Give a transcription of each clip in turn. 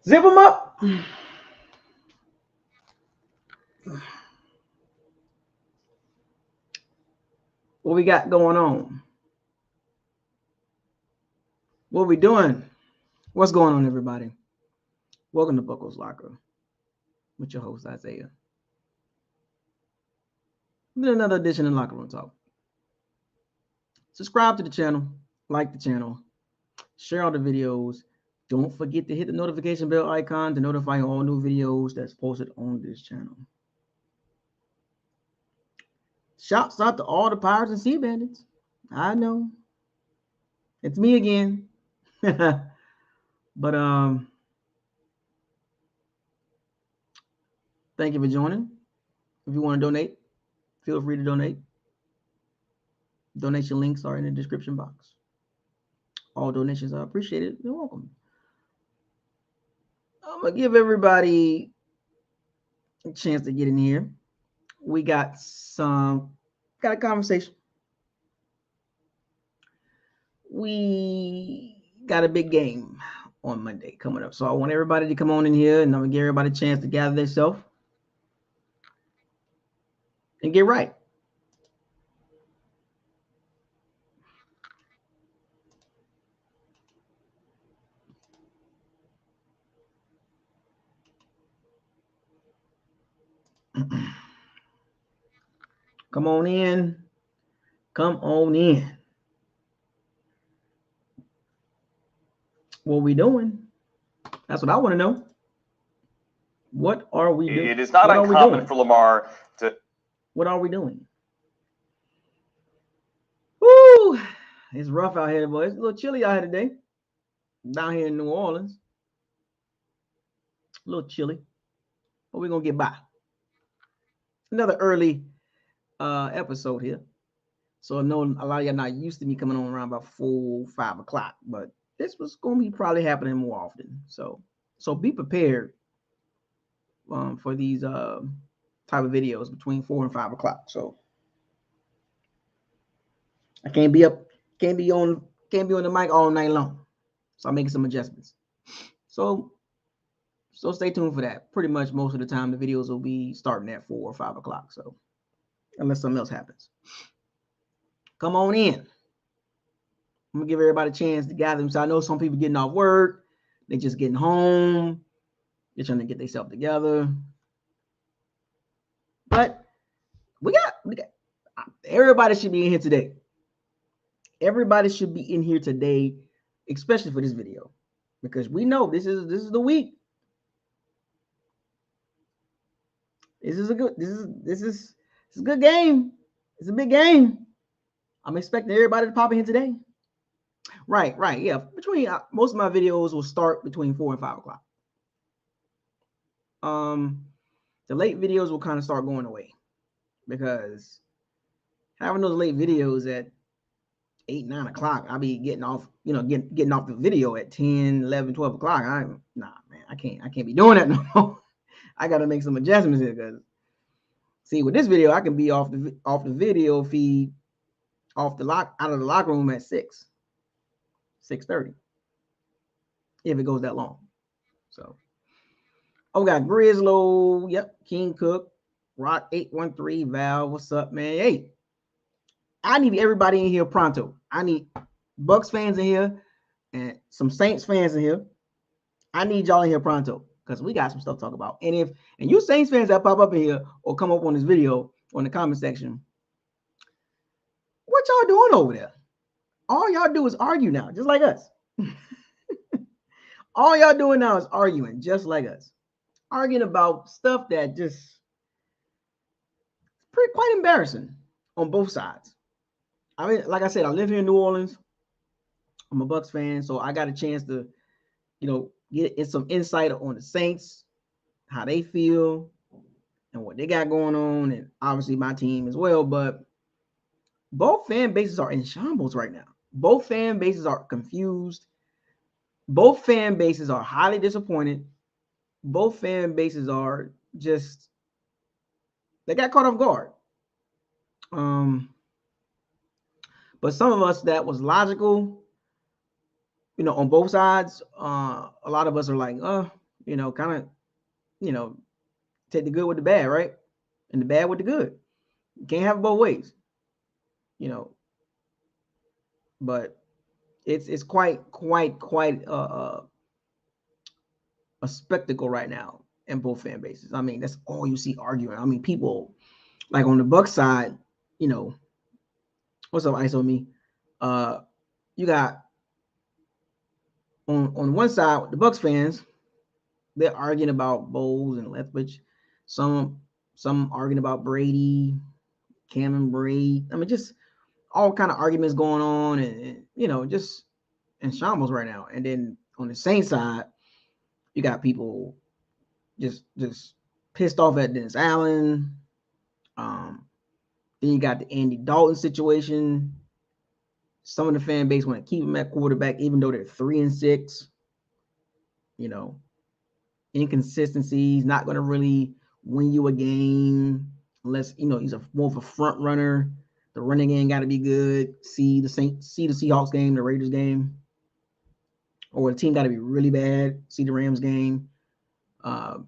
Zip them up. What we got going on? What we doing? What's going on, everybody? Welcome to Buckles Locker with your host, Isaiah. Another edition of Locker Room Talk. Subscribe to the channel, like the channel, share all the videos. Don't forget to hit the notification bell icon to notify you all new videos that's posted on this channel. Shouts out to all the Pirates and Sea Bandits. I know. It's me again. But thank you for joining. If you want to donate, feel free to donate. Donation links are in the description box. All donations are appreciated. You're welcome. I'm going to give everybody a chance to get in here. We got a conversation. We got a big game on Monday coming up. So I want everybody to come on in here, and I'm going to give everybody a chance to gather themselves and get right. Come on in. Come on in. What we doing? That's what I want to know. What are we doing? It is not uncommon for Lamar to. What are we doing? Woo! It's rough out here, boys. It's a little chilly out here today. Down here in New Orleans. A little chilly. But we're going to get by. Another early episode here. So I know a lot of y'all not used to me coming on around about 4, 5 o'clock. But this was going to be probably happening more often. So be prepared for these type of videos between 4 and 5 o'clock. So I can't be on the mic all night long. So I'm making some adjustments. So stay tuned for that. Pretty much most of the time the videos will be starting at 4 or 5 o'clock. So unless something else happens. Come on in. I'm gonna give everybody a chance to gather them. So I know some people getting off work, they just getting home, they're trying to get themselves together. But we got everybody should be in here today. Everybody should be in here today, especially for this video, because we know this is the week. This is a good game. It's a big game. I'm expecting everybody to pop in here today. Right. Yeah. Between most of my videos will start between 4 and 5 o'clock. The late videos will kind of start going away because having those late videos at 8, 9 o'clock, I'll be getting off, getting off the video at 10, 11, 12 o'clock. I can't be doing that no more. I got to make some adjustments here because, see, with this video, I can be off the video feed, out of the locker room at 6:30, if it goes that long. So, we got Grizzlo, yep, King Cook, Rock 813, Val, what's up, man? Hey, I need everybody in here pronto. I need Bucks fans in here and some Saints fans in here. I need y'all in here pronto because we got some stuff to talk about. And you Saints fans that pop up in here or come up on this video on the comment section, what y'all doing over there? All y'all do is argue now, just like us. All y'all doing now is arguing, just like us. Arguing about stuff that just quite embarrassing on both sides. I mean, like I said, I live here in New Orleans. I'm a Bucks fan, so I got a chance to, get some insight on the Saints, how they feel, and what they got going on, and obviously my team as well. But both fan bases are in shambles right now. Both fan bases are confused. Both fan bases are highly disappointed. Both fan bases are just, they got caught off guard. But some of us that was logical, on both sides, a lot of us are like, kind of, take the good with the bad, right? And the bad with the good. You can't have it both ways, but it's quite a spectacle right now in both fan bases. I mean, that's all you see arguing. I mean, people like on the Bucs side, what's up, Ice on me? You got on one side the Bucs fans, they're arguing about Bowles and Lethbridge. Some arguing about Brady, Cameron Brate. I mean, just all kind of arguments going on, and just in shambles right now. And then on the Saints side, you got people just pissed off at Dennis Allen. Then you got the Andy Dalton situation. Some of the fan base want to keep him at quarterback, even though they're 3-6. Inconsistencies, not going to really win you a game unless he's more of a front runner. The running game got to be good. See the Seahawks game, the Raiders game, or the team got to be really bad. See the Rams game. But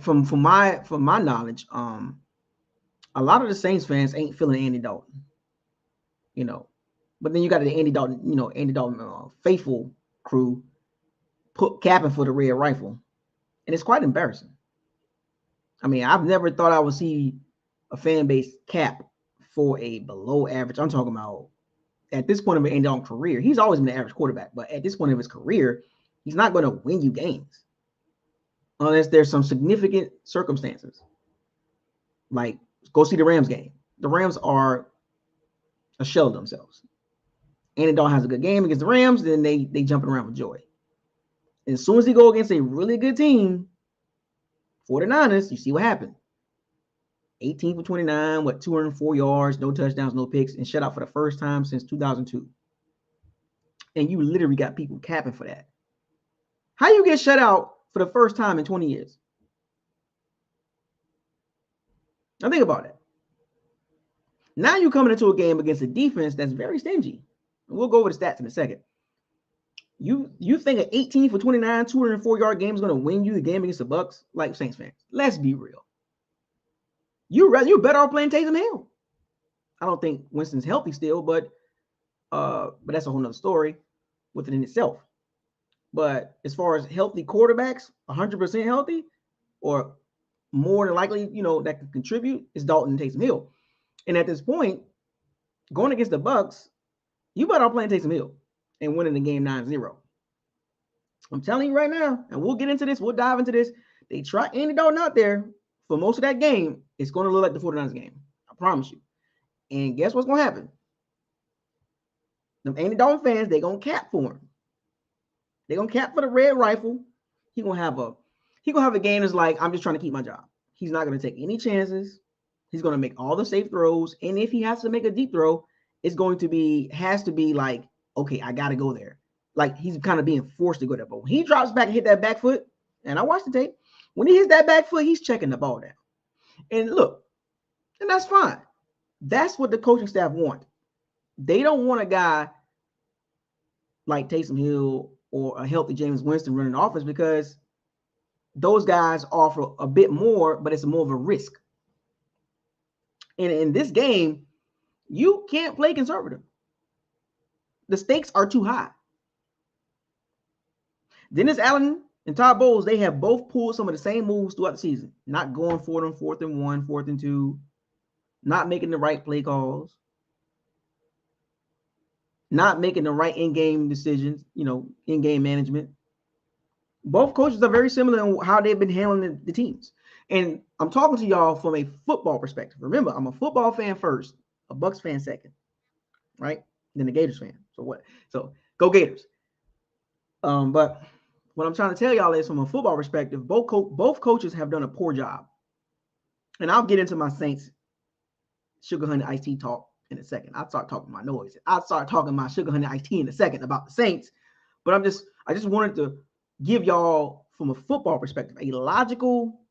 from my knowledge, a lot of the Saints fans ain't feeling Andy Dalton. But then you got the Andy Dalton faithful crew capping for the red rifle, and it's quite embarrassing. I mean, I've never thought I would see a fan base cap for a below average. I'm talking about at this point of Andy Dalton's career, he's always been an average quarterback, but at this point of his career, he's not going to win you games unless there's some significant circumstances. Like, go see the Rams game. The Rams are a shell of themselves. Andy Dalton has a good game against the Rams, then they jumping around with joy. And as soon as he go against a really good team, 49ers, you see what happened. 18 for 29, 204 yards, no touchdowns, no picks, and shut out for the first time since 2002. And you literally got people capping for that. How you get shut out for the first time in 20 years? Now think about it. Now you're coming into a game against a defense that's very stingy. And we'll go over the stats in a second. You think an 18 for 29, 204-yard game is going to win you the game against the Bucs? Like, Saints fans, let's be real. You're better off playing Taysom Hill. I don't think Winston's healthy still, but that's a whole nother story within itself. But as far as healthy quarterbacks, 100% healthy, or more than likely, that could contribute, is Dalton and Taysom Hill. And at this point, going against the Bucs, you better off playing Taysom Hill and winning the game 9-0. I'm telling you right now, and we'll get into this, we'll dive into this. They try Andy Dalton out there for most of that game. It's going to look like the 49ers game. I promise you. And guess what's going to happen? The Andy Dalton fans, they're going to cap for him. They're going to cap for the red rifle. He's going to have a game that's like, I'm just trying to keep my job. He's not going to take any chances. He's going to make all the safe throws. And if he has to make a deep throw, has to be like, okay, I got to go there. Like, he's kind of being forced to go there. But when he drops back and hit that back foot, and I watched the tape, when he hits that back foot, he's checking the ball down. And look, and that's fine. That's what the coaching staff want. They don't want a guy like Taysom Hill or a healthy James Winston running the offense, because those guys offer a bit more, but it's more of a risk. And in this game, you can't play conservative. The stakes are too high. Dennis Allen and Todd Bowles, they have both pulled some of the same moves throughout the season. Not going for them 4th and 1, 4th and 2, not making the right play calls, not making the right in-game decisions, in-game management. Both coaches are very similar in how they've been handling the teams. And I'm talking to y'all from a football perspective. Remember, I'm a football fan first, a Bucs fan second, right? Then a Gators fan. So go Gators. But what I'm trying to tell y'all is, from a football perspective, both coaches have done a poor job. And I'll get into my Saints sugar honey iced tea talk in a second. I'll start talking my noise. I'll start talking my sugar honey iced tea in a second about the Saints. But I just wanted to give y'all, from a football perspective, a logical.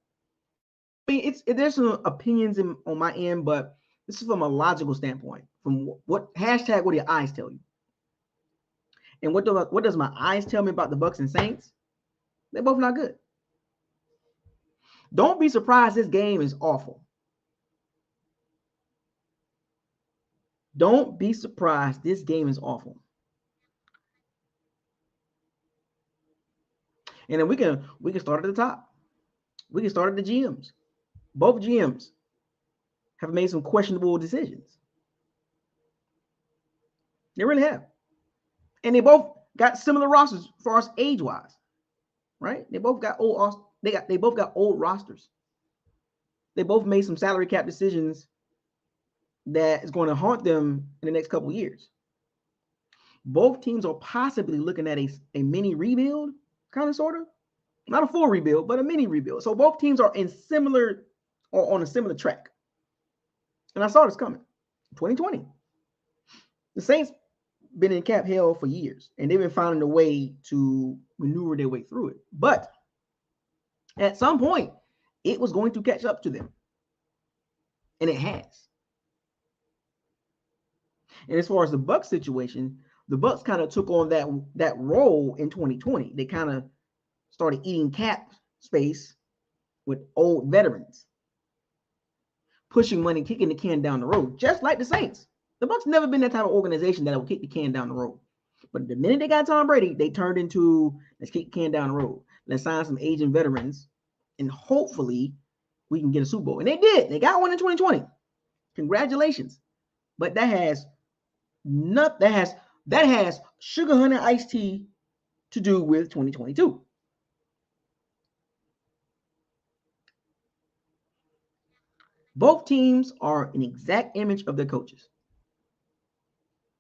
I mean, there's some opinions on my end, but this is from a logical standpoint. From what do your eyes tell you? And what does my eyes tell me about the Bucs and Saints? They're both not good. Don't be surprised this game is awful. Don't be surprised this game is awful. And then we can start at the top. We can start at the GMs. Both GMs have made some questionable decisions. They really have. And they both got similar rosters as far as age-wise. Right? They both got old they both got old rosters. They both made some salary cap decisions that is going to haunt them in the next couple of years. Both teams are possibly looking at a mini rebuild, kind of, sort of. Not a full rebuild, but a mini rebuild. So both teams are in similar or on a similar track. And I saw this coming. 2020. The Saints been in cap hell for years, and they've been finding a way to maneuver their way through it. But at some point, it was going to catch up to them. And it has. And as far as the Bucs situation, the Bucs kind of took on that role in 2020. They kind of started eating cap space with old veterans, pushing money, kicking the can down the road, just like the Saints. The Bucs never been that type of organization that will kick the can down the road. But the minute they got Tom Brady, they turned into, let's kick the can down the road. Let's sign some aging veterans, and hopefully we can get a Super Bowl. And they did. They got one in 2020. Congratulations. But that has sugar honey iced tea to do with 2022. Both teams are an exact image of their coaches.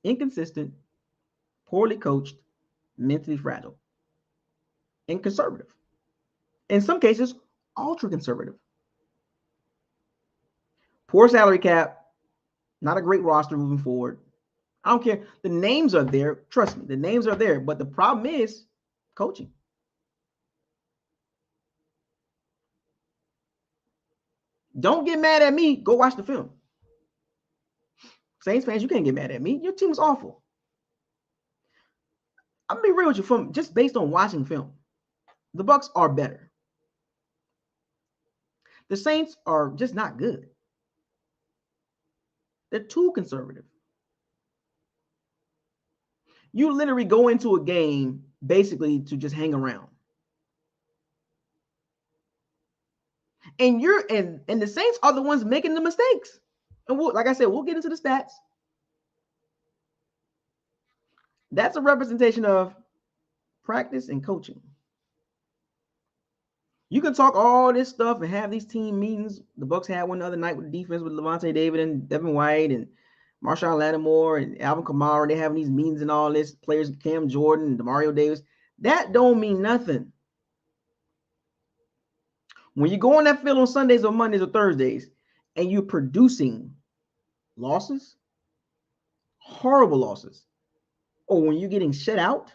Inconsistent, poorly coached, mentally fragile, and conservative. In some cases, ultra conservative. Poor salary cap, not a great roster moving forward. I don't care. The names are there. Trust me, the names are there. But the problem is coaching. Don't get mad at me. Go watch the film. Saints fans, you can't get mad at me. Your team is awful. I'm gonna be real with you, from just based on watching film. The Bucs are better. The Saints are just not good. They're too conservative. You literally go into a game basically to just hang around. And the Saints are the ones making the mistakes. And like I said, we'll get into the stats. That's a representation of practice and coaching. You can talk all this stuff and have these team meetings. The Bucs had one the other night with the defense with Levante David and Devin White and Marshawn Lattimore and Alvin Kamara. They're having these meetings and all this. Players, Cam Jordan and Demario Davis. That don't mean nothing. When you go on that field on Sundays or Mondays or Thursdays and you're producing losses, horrible losses, or when you're getting shut out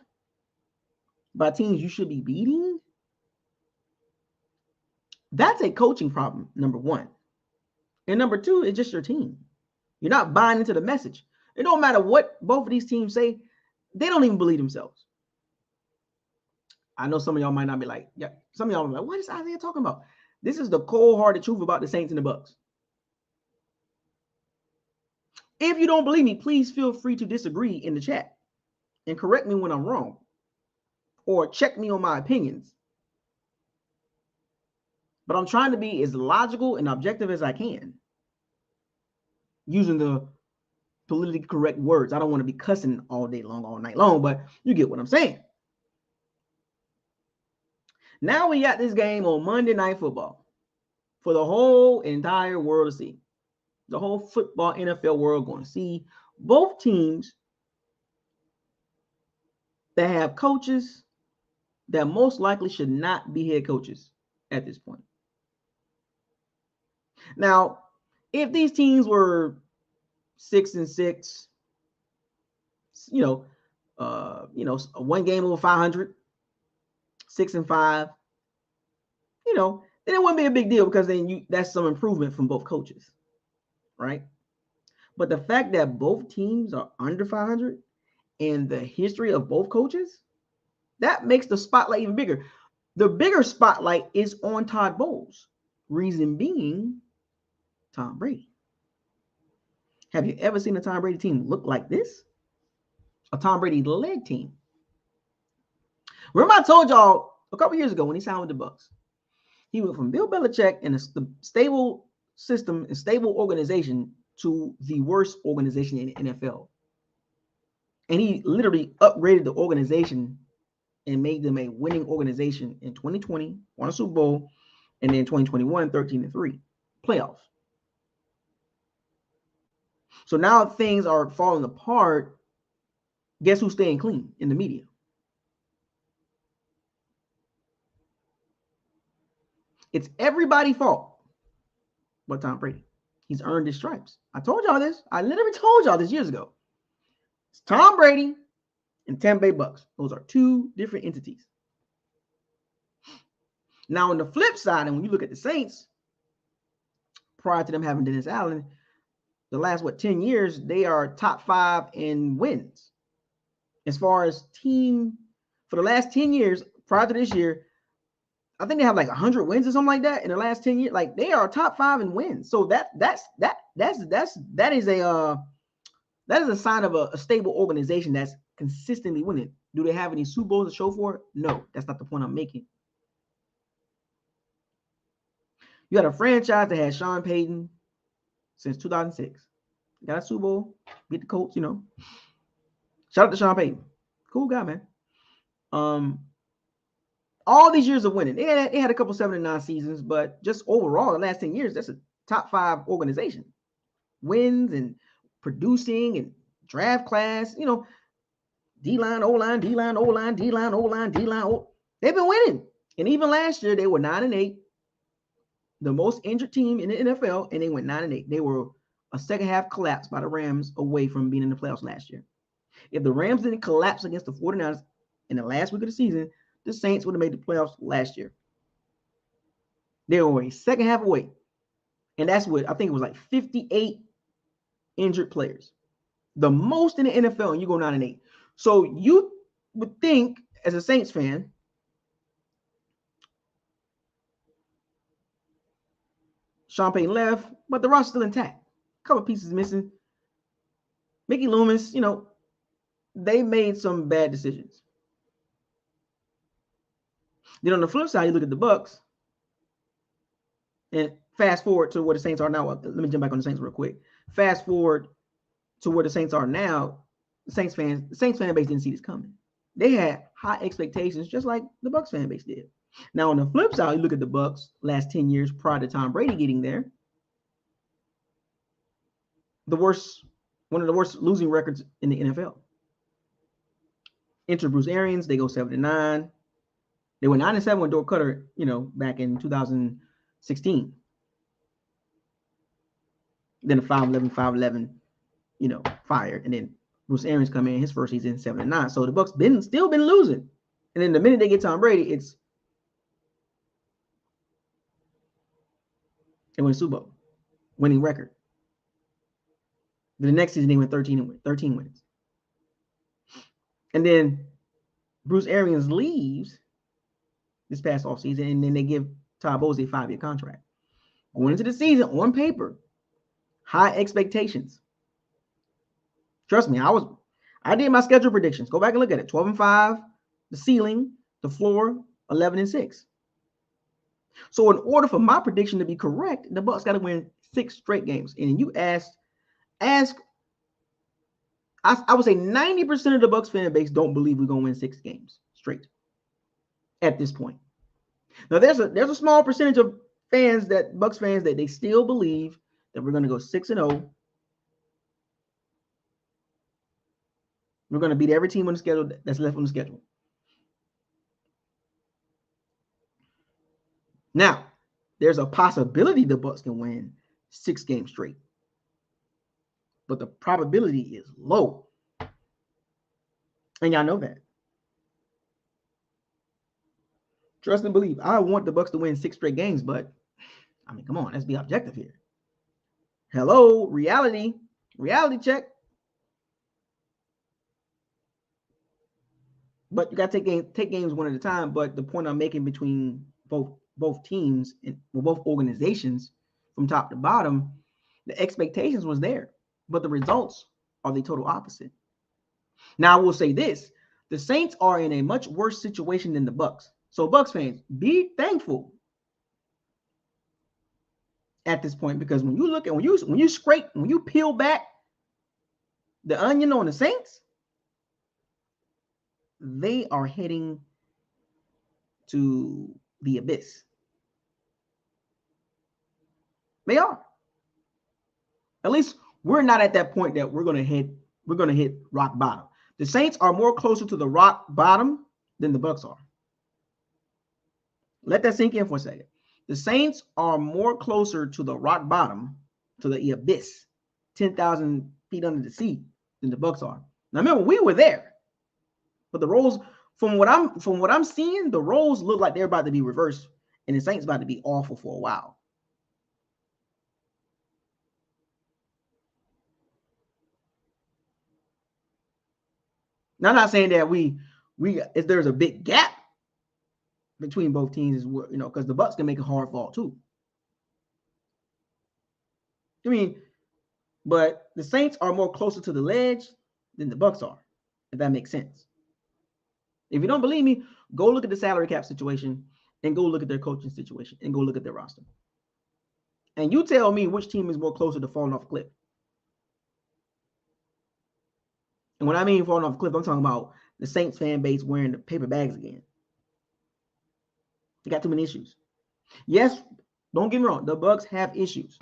by teams you should be beating, that's a coaching problem, number one. And number two, it's just your team. You're not buying into the message. It don't matter what both of these teams say. They don't even believe themselves. I know some of y'all might not be like, yeah, some of y'all are like, what is Isaiah talking about? This is the cold-hearted truth about the Saints and the Bucs. If you don't believe me, please feel free to disagree in the chat and correct me when I'm wrong or check me on my opinions. But I'm trying to be as logical and objective as I can using the politically correct words. I don't want to be cussing all day long, all night long, but you get what I'm saying. Now we got this game on Monday Night Football for the whole entire world to see. The whole football NFL world going to see both teams that have coaches that most likely should not be head coaches at this point. Now, if these teams were 6-6, one game over 500, 6-5, then it wouldn't be a big deal because then that's some improvement from both coaches, right? But the fact that both teams are under 500 and the history of both coaches, that makes the spotlight even bigger. The bigger spotlight is on Todd Bowles. Reason being, Tom Brady. Have you ever seen a Tom Brady team look like this? A Tom Brady led team. Remember I told y'all a couple years ago when he signed with the Bucs, he went from Bill Belichick and a stable system and stable organization to the worst organization in the NFL. And he literally upgraded the organization and made them a winning organization in 2020, won a Super Bowl, and then 2021, 13-3 playoffs. So now things are falling apart. Guess who's staying clean in the media? It's everybody's fault but Tom Brady. He's earned his stripes. I told y'all this. I literally told y'all this years ago. It's Tom Brady and Tampa Bay Bucks. Those are two different entities. Now, on the flip side, and when you look at the Saints, prior to them having Dennis Allen, the last, 10 years, they are top 5 in wins. As far as team, for the last 10 years, prior to this year, I think they have like 100 wins or something like that in the last 10 years. Like they are top 5 in wins. So that is a sign of a stable organization that's consistently winning. Do they have any Super Bowls to show for it? No, that's not the point I'm making. You got a franchise that had Sean Payton since 2006. Got a Super Bowl, beat the Colts, Shout out to Sean Payton. Cool guy, man. All these years of winning. They had a couple 7-9 seasons, but just overall, the last 10 years, that's a top 5 organization. Wins and producing and draft class, D-line, O-line, D-line, O-line, D-line, O-line, D-line, O. They've been winning. And even last year, they were 9-8, the most injured team in the NFL, and they went 9-8. They were a second half collapse by the Rams away from being in the playoffs last year. If the Rams didn't collapse against the 49ers in the last week of the season, the Saints would have made the playoffs last year. They were a second half away. And that's what I think it was like 58 injured players. The most in the NFL, and you go 9-8. So you would think, as a Saints fan, Sean Payton left, but the roster's still intact. A couple pieces missing. Mickey Loomis, they made some bad decisions. Then on the flip side, you look at the Bucs, and fast forward to where the Saints are now. Let me jump back on the Saints real quick. Fast forward to where the Saints are now. The Saints fan base didn't see this coming. They had high expectations, just like the Bucs fan base did. Now, on the flip side, you look at the Bucs last 10 years prior to Tom Brady getting there. One of the worst losing records in the NFL. Enter Bruce Arians, they go 7-9. They were 9-7 with Dirk Cutter, back in 2016. Then a 5-11, fired, and then Bruce Arians come in his first season 7-9. So the Bucs still been losing, and then the minute they get Tom Brady, they win Super Bowl, winning record. The next season they went 13 wins, and then Bruce Arians leaves this past offseason, and then they give Todd Bowles a 5-year contract. Going into the season, on paper, high expectations. Trust me, I did my schedule predictions. Go back and look at it. 12-5, the ceiling, the floor, 11-6. So in order for my prediction to be correct, the Bucs got to win 6 straight games. And you I would say 90% of the Bucs fan base don't believe we're going to win 6 games straight at this point. Now, there's a small percentage of Bucs fans that they still believe that we're going to go 6-0. We're going to beat every team on the schedule that's left on the schedule. Now, there's a possibility the Bucs can win 6 games straight, but the probability is low, and y'all know that. Trust and believe. I want the Bucs to win 6 straight games, but come on, let's be objective here. Hello, reality check. But you got to take games one at a time. But the point I'm making between both teams and both organizations from top to bottom, the expectations was there, but the results are the total opposite. Now I will say this: the Saints are in a much worse situation than the Bucs. So Bucs fans, be thankful at this point, because when you look at when you peel back the onion on the Saints, they are heading to the abyss. They are. At least we're not at that point that we're gonna hit rock bottom. The Saints are more closer to the rock bottom than the Bucs are. Let that sink in for a second. The Saints are more closer to the rock bottom, to the abyss, 10,000 feet under the sea, than the Bucs are. Now remember, we were there, but the roles, from what I'm seeing, the roles look like they're about to be reversed, and the Saints about to be awful for a while. Now, I'm not saying that if there's a big gap between both teams, because the Bucs can make a hard fall too. I mean, but the Saints are more closer to the ledge than the Bucs are, if that makes sense. If you don't believe me, go look at the salary cap situation and go look at their coaching situation and go look at their roster. And you tell me which team is more closer to falling off a cliff. And when I mean falling off a cliff, I'm talking about the Saints fan base wearing the paper bags again. They got too many issues. Yes, don't get me wrong, the Bucs have issues.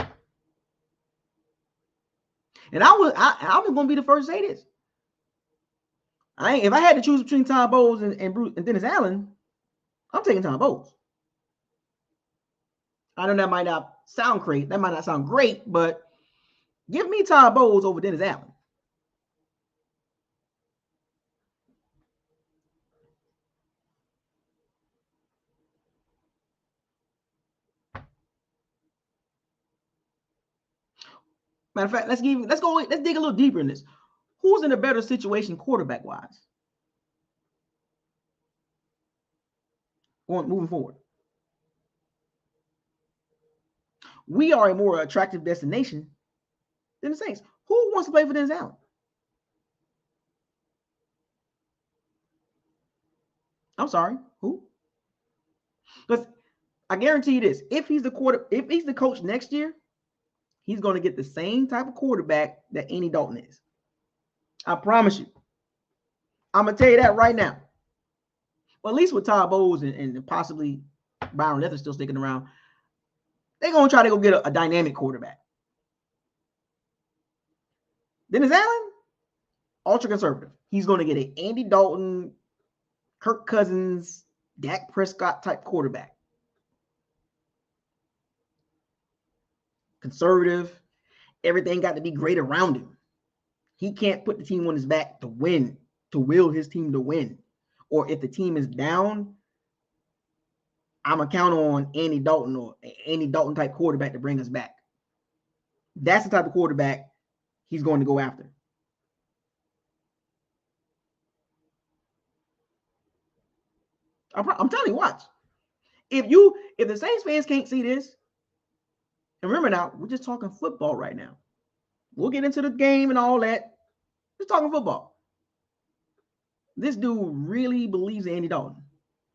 And I was going to be the first to say this. If I had to choose between Todd Bowles and Dennis Allen, I'm taking Todd Bowles. I know that might not sound great. That might not sound great, but give me Todd Bowles over Dennis Allen. Matter of fact, let's dig a little deeper in this. Who's in a better situation quarterback-wise? Moving forward. We are a more attractive destination than the Saints. Who wants to play for Dennis Allen? I'm sorry, who? Because I guarantee you this: if he's the coach next year, he's going to get the same type of quarterback that Andy Dalton is. I promise you. I'm going to tell you that right now. Well, at least with Todd Bowles and possibly Byron Leftwich still sticking around, they're going to try to go get a dynamic quarterback. Dennis Allen, ultra conservative. He's going to get an Andy Dalton, Kirk Cousins, Dak Prescott type quarterback. Conservative. Everything got to be great around him. He can't put the team on his back to win, to will his team to win. Or if the team is down, I'm going to count on Andy Dalton or Andy Dalton type quarterback to bring us back. That's the type of quarterback he's going to go after. I'm telling you, watch. If the Saints fans can't see this, and remember now, we're just talking football right now. We'll get into the game and all that. Just talking football. This dude really believes in Andy Dalton.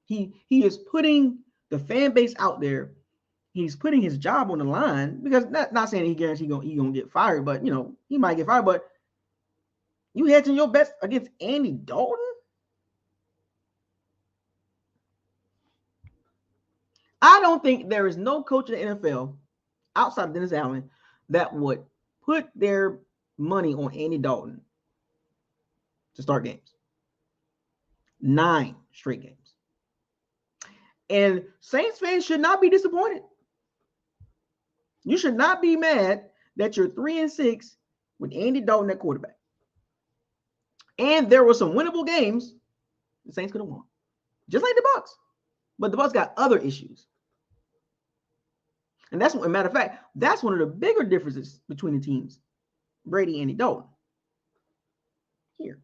He is putting the fan base out there. He's putting his job on the line, because not saying he guarantees he's gonna get fired, but he might get fired. But you hedging your bets against Andy Dalton? I don't think there is no coach in the NFL outside of Dennis Allen that would put their money on Andy Dalton to start games. 9 straight games. And Saints fans should not be disappointed. You should not be mad that you're 3-6 with Andy Dalton at quarterback. And there were some winnable games the Saints could have won, just like the Bucs. But the Bucs got other issues. And that's, as a matter of fact, that's one of the bigger differences between the teams. Brady and Andy Dalton. Here.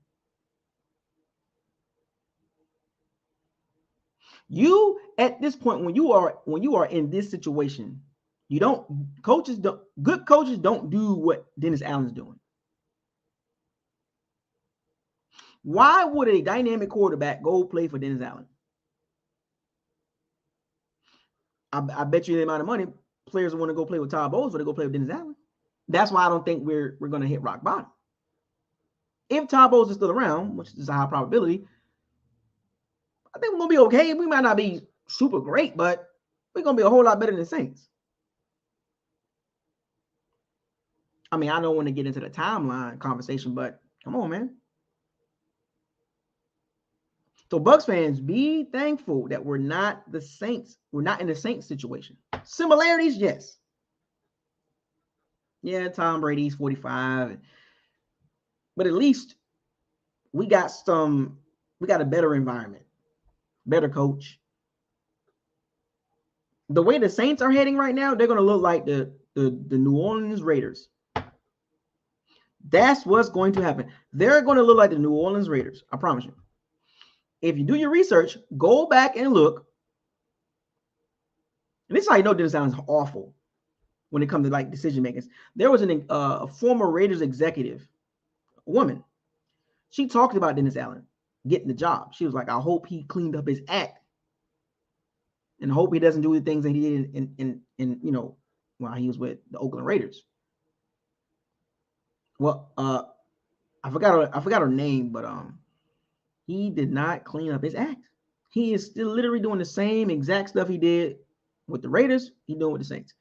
You at this point, when you are in this situation, good coaches don't do what Dennis Allen's doing. Why would a dynamic quarterback go play for Dennis Allen? I bet you the amount of money players want to go play with Todd Bowles, but they go play with Dennis Allen. That's why I don't think we're going to hit rock bottom. If Todd Bowles is still around, which is a high probability, I think we're going to be okay. We might not be super great, but we're going to be a whole lot better than the Saints. I mean, I don't want to get into the timeline conversation, but come on, man. So Bucs fans, be thankful that we're not the Saints. We're not in the Saints situation. Similarities, yes. Yeah, Tom Brady's 45. But at least we got a better environment, better coach. The way the Saints are heading right now, they're going to look like the New Orleans Raiders. That's what's going to happen. They're going to look like the New Orleans Raiders. I promise you. If you do your research, go back and look. And this is how you know Dennis Allen's awful when it comes to like decision makers. There was a former Raiders executive, a woman. She talked about Dennis Allen getting the job. She was like, I hope he cleaned up his act, and I hope he doesn't do the things that he did in while he was with the Oakland Raiders. Well, I forgot her name, but he did not clean up his act. He is still literally doing the same exact stuff he did with the Raiders. He's doing with the Saints.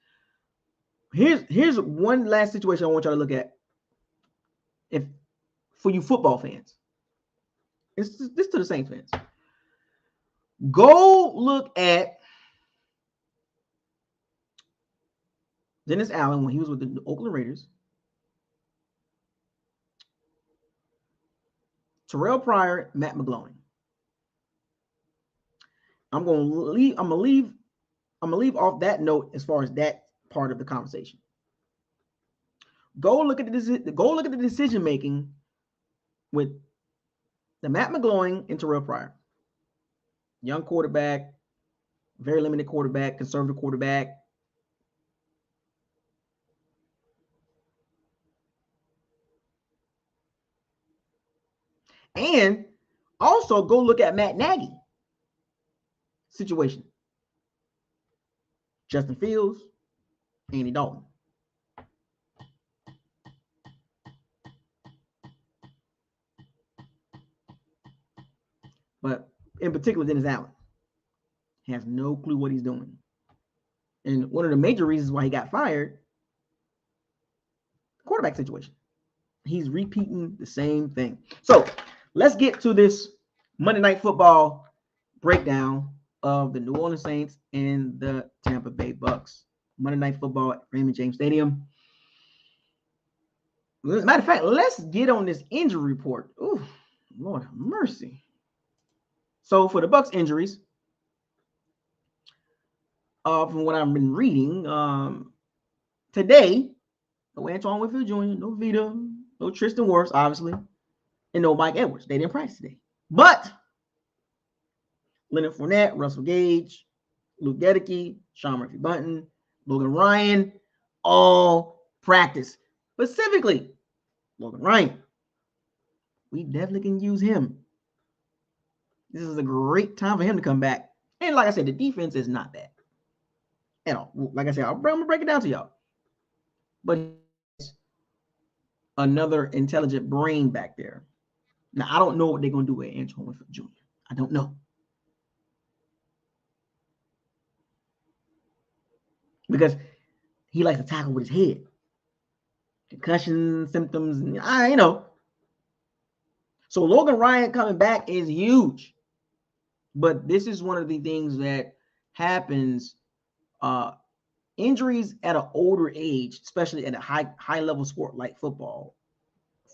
Here's one last situation I want y'all to look at. If for you football fans, it's this to the Saints fans. Go look at Dennis Allen when he was with the Oakland Raiders. Terrell Pryor, Matt McGloin. I'm gonna leave off that note as far as that part of the conversation. Go look at the decision making with the Matt McGloin and Terrell Pryor. Young quarterback, very limited quarterback, conservative quarterback. And also go look at Matt Nagy situation. Justin Fields, Andy Dalton. But in particular, Dennis Allen has no clue what he's doing. And one of the major reasons why he got fired, quarterback situation. He's repeating the same thing. So let's get to this Monday Night Football breakdown of the New Orleans Saints and the Tampa Bay Bucks. Monday Night Football at Raymond James Stadium. As a matter of fact, let's get on this injury report. Ooh, Lord have mercy. So for the Bucks injuries, from what I've been reading, today, no Antoine Winfield Jr., no Vita, no Tristan Wirfs, obviously, and no Mike Edwards. They didn't practice today. But Leonard Fournette, Russell Gage, Luke Gedeke, Sean Murphy-Bunting, Logan Ryan, all practice. Specifically, Logan Ryan. We definitely can use him. This is a great time for him to come back. And like I said, the defense is not bad at all. Like I said, I'm going to break it down to y'all. But another intelligent brain back there. Now, I don't know what they're going to do with Antoine Winfield Jr. I don't know. Because he likes to tackle with his head. Concussion symptoms, So Logan Ryan coming back is huge. But this is one of the things that happens. Injuries at an older age, especially at a high level sport like football,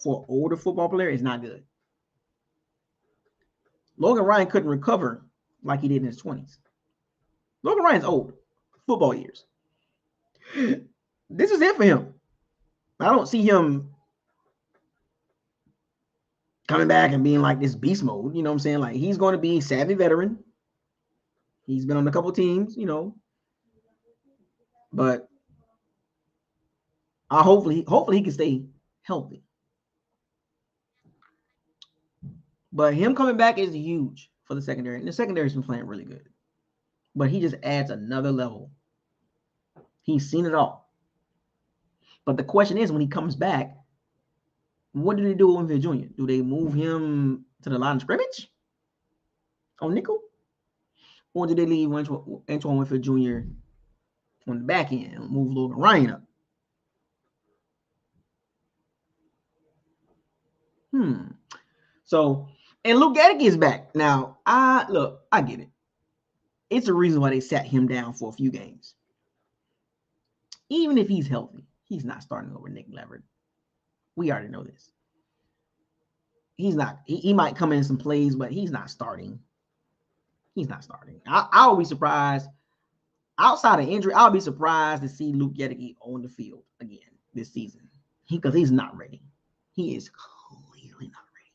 for an older football player is not good. Logan Ryan couldn't recover like he did in his 20s. Logan Ryan's old, football years. This is it for him. I don't see him coming back and being like this beast mode. You know what I'm saying? Like, he's going to be a savvy veteran. He's been on a couple teams, but hopefully he can stay healthy. But him coming back is huge for the secondary. And the secondary's been playing really good. But he just adds another level. He's seen it all. But the question is, when he comes back, what do they do with Winfield Jr.? Do they move him to the line of scrimmage on nickel? Or do they leave Antoine Winfield Jr. on the back end and move Logan Ryan up? So, and Luke Gedeke is back. Now, I get it. It's a reason why they sat him down for a few games. Even if he's healthy, he's not starting over Nick Leverett. We already know this. He's not. He might come in some plays, but he's not starting. He's not starting. I'll be surprised. Outside of injury, I'll be surprised to see Luke Gedeke on the field again this season. Because he's not ready. He is clearly not ready.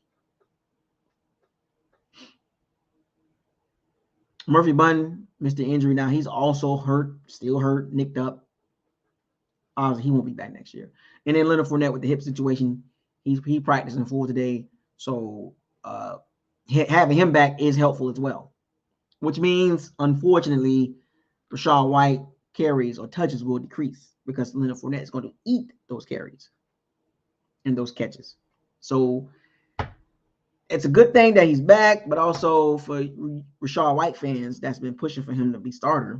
Murphy Bunn missed the injury. Now he's also hurt, still hurt, nicked up. Obviously, he won't be back next year. And then Leonard Fournette with the hip situation, he practiced in full today. So having him back is helpful as well. Which means, unfortunately, Rachaad White carries or touches will decrease because Leonard Fournette is going to eat those carries and those catches. So it's a good thing that he's back, but also for Rachaad White fans that's been pushing for him to be starter,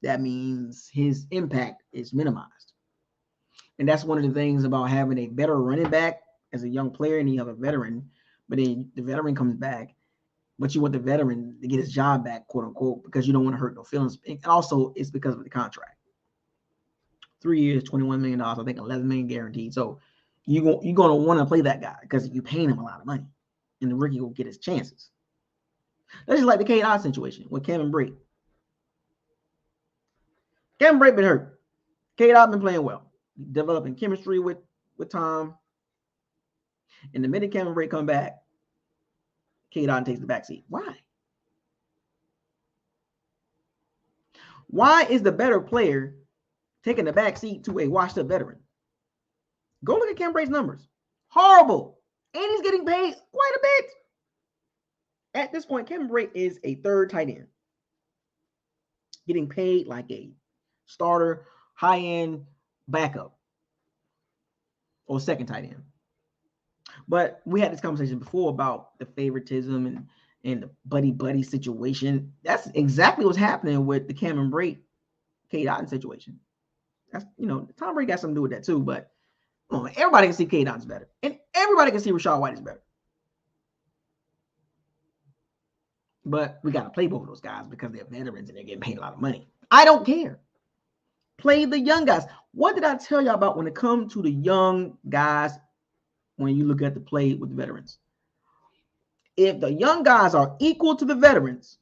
that means his impact is minimized. And that's one of the things about having a better running back as a young player, and you have a veteran, but then the veteran comes back, but you want the veteran to get his job back, quote unquote, because you don't want to hurt no feelings. And also, it's because of the contract. 3 years, $21 million, I think $11 million guaranteed. So you're going to want to play that guy because you're paying him a lot of money, and the rookie will get his chances. That's just like the Cade Otton situation with Cameron Brate. Cameron Brate been hurt. Cade Otton been playing well, developing chemistry with Tom. And the minute Cameron Brate come back, Cade Otton takes the backseat. Why? Why is the better player taking the backseat to a washed-up veteran? Go look at Cameron Brate's numbers. Horrible. And he's getting paid quite a bit. At this point, Cameron Brate is a third tight end. Getting paid like a starter, high-end backup. Or second tight end. But we had this conversation before about the favoritism and the buddy situation. That's exactly what's happening with the Cameron Brate, Cade Otton situation. That's, Tom Brady got something to do with that too. But everybody can see Cade Otton's better, and everybody can see Rachaad White is better. But we got to play both of those guys because they're veterans and they're getting paid a lot of money. I don't care. Play the young guys. What did I tell you about when it comes to the young guys? When you look at the play with the veterans, if the young guys are equal to the veterans,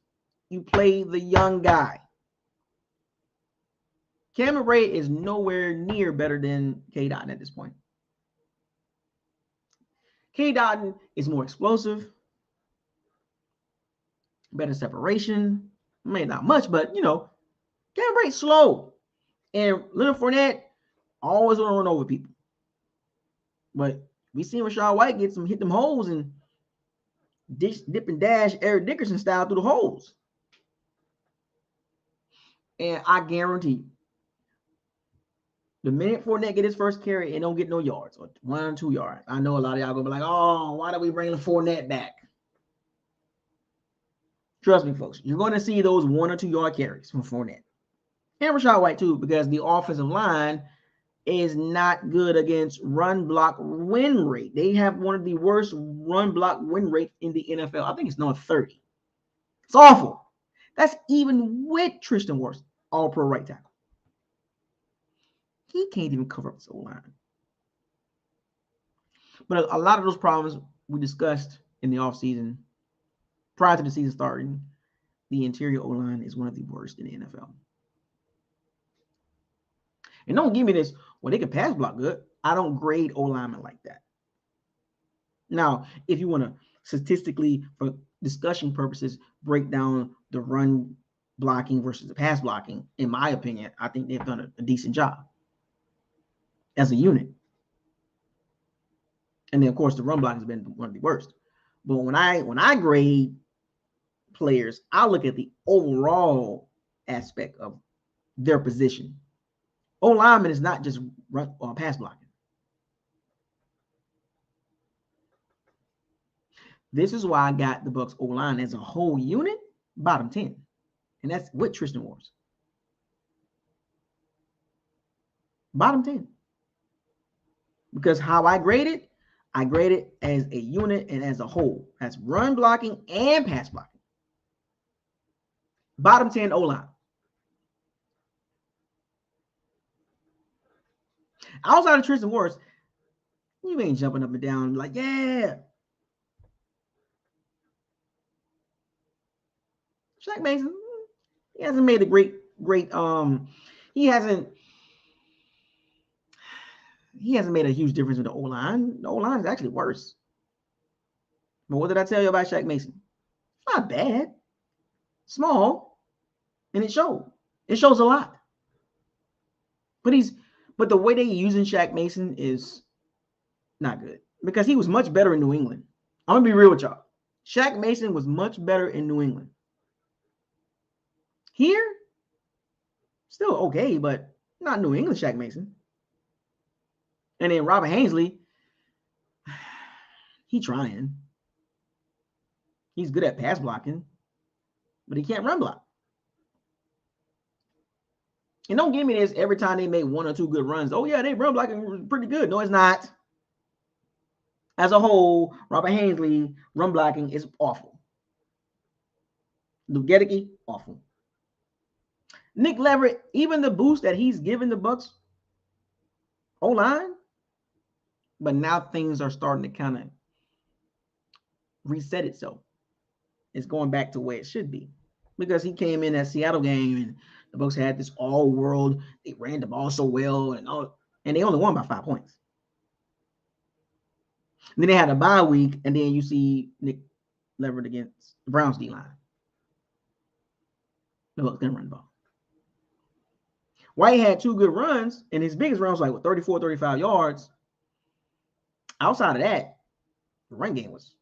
you play the young guy. Cameron Brate is nowhere near better than Cade Otton at this point. Cade Otton is more explosive, better separation. Maybe not much, but Cameron Brate's slow. And Leonard Fournette always want to run over people. But we seen Rachaad White hit them holes and dip and dash Eric Dickerson style through the holes. And I guarantee you, the minute Fournette get his first carry and don't get no yards or 1 or 2 yards, I know a lot of y'all gonna be like, "Oh, why do we bring the Fournette back?" Trust me, folks, you're going to see those 1 or 2 yard carries from Fournette and Rachaad White too, because the offensive line is not good against run block win rate. They have one of the worst run block win rates in the NFL. I think it's number 30. It's awful. That's even with Tristan Wirfs, all-pro right tackle. He can't even cover up his O-line. But a lot of those problems we discussed in the offseason, prior to the season starting, the interior O-line is one of the worst in the NFL. And don't give me this, well, they can pass block good. I don't grade O-linemen like that. Now, if you want to statistically, for discussion purposes, break down the run blocking versus the pass blocking, in my opinion, I think they've done a decent job as a unit. And then, of course, the run block has been one of the worst. But when I grade players, I look at the overall aspect of their position. O-lineman is not just run or pass blocking. This is why I got the Bucs O-line as a whole unit bottom 10. And that's with Tristan Wirfs. Bottom 10. Because how I grade it as a unit and as a whole. That's run blocking and pass blocking. Bottom 10 O-line. Outside of Tristan Wirfs, you ain't jumping up and down like, yeah. Shaq Mason, he hasn't made a great he hasn't made a huge difference with the O-line. The O-line is actually worse. But what did I tell you about Shaq Mason? It's not bad. Small. And it showed. It shows a lot. But the way they're using Shaq Mason is not good. Because he was much better in New England. I'm going to be real with y'all. Shaq Mason was much better in New England. Here, still okay, but not New England Shaq Mason. And then Robert Hainsley, he trying. He's good at pass blocking, but he can't run block. And don't give me this every time they make one or two good runs. Oh, yeah, they run blocking pretty good. No, it's not. As a whole, Robert Hainsley run blocking is awful. Lou Gedeke, awful. Nick Leverett, even the boost that he's given the Bucs O-line, but now things are starting to kind of reset itself. It's going back to where it should be. Because he came in that Seattle game and the Bucs had this all-world, they ran the ball so well and they only won by 5 points. And then they had a bye week, and then you see Nick Leverett against the Browns D-line. The Bucs didn't run the ball. White had 2 good runs, and his biggest run was like 34, 35 yards. Outside of that, the run game was.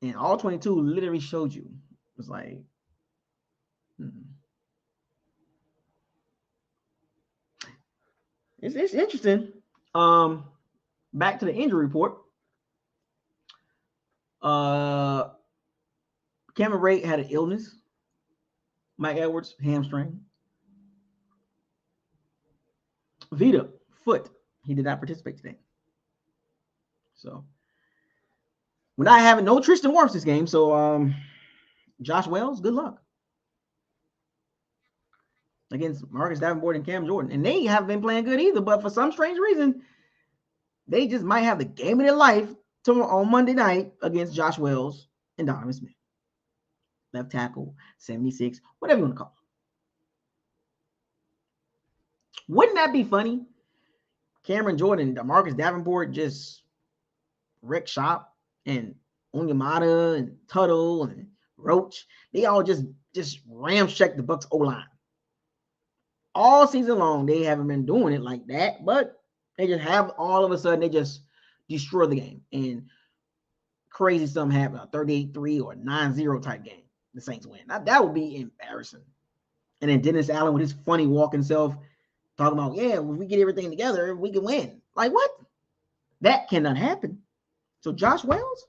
And all 22 literally showed you. It was like, It's interesting. Back to the injury report. Cameron Brate had an illness. Mike Edwards, hamstring. Vita, foot. He did not participate today. So we're not having no Tristan Wirfs this game. So Josh Wells, good luck against Marcus Davenport and Cam Jordan. And they haven't been playing good either, but for some strange reason, they just might have the game of their life on Monday night against Josh Wells and Donovan Smith. Left tackle, 76, whatever you want to call it. Wouldn't that be funny? Cameron Jordan, Marcus Davenport just wreck shop, and Onyemata and Tuttle and Roach, they all just ramshack the Bucs O-line. All season long, they haven't been doing it like that, but they just have all of a sudden, they just destroy the game. And crazy something happen, a 38-3 or 9-0 type game. The Saints win. Now, that would be embarrassing. And then Dennis Allen with his funny walking self talking about, yeah, when we get everything together, we can win. Like, what? That cannot happen. So Josh Wells,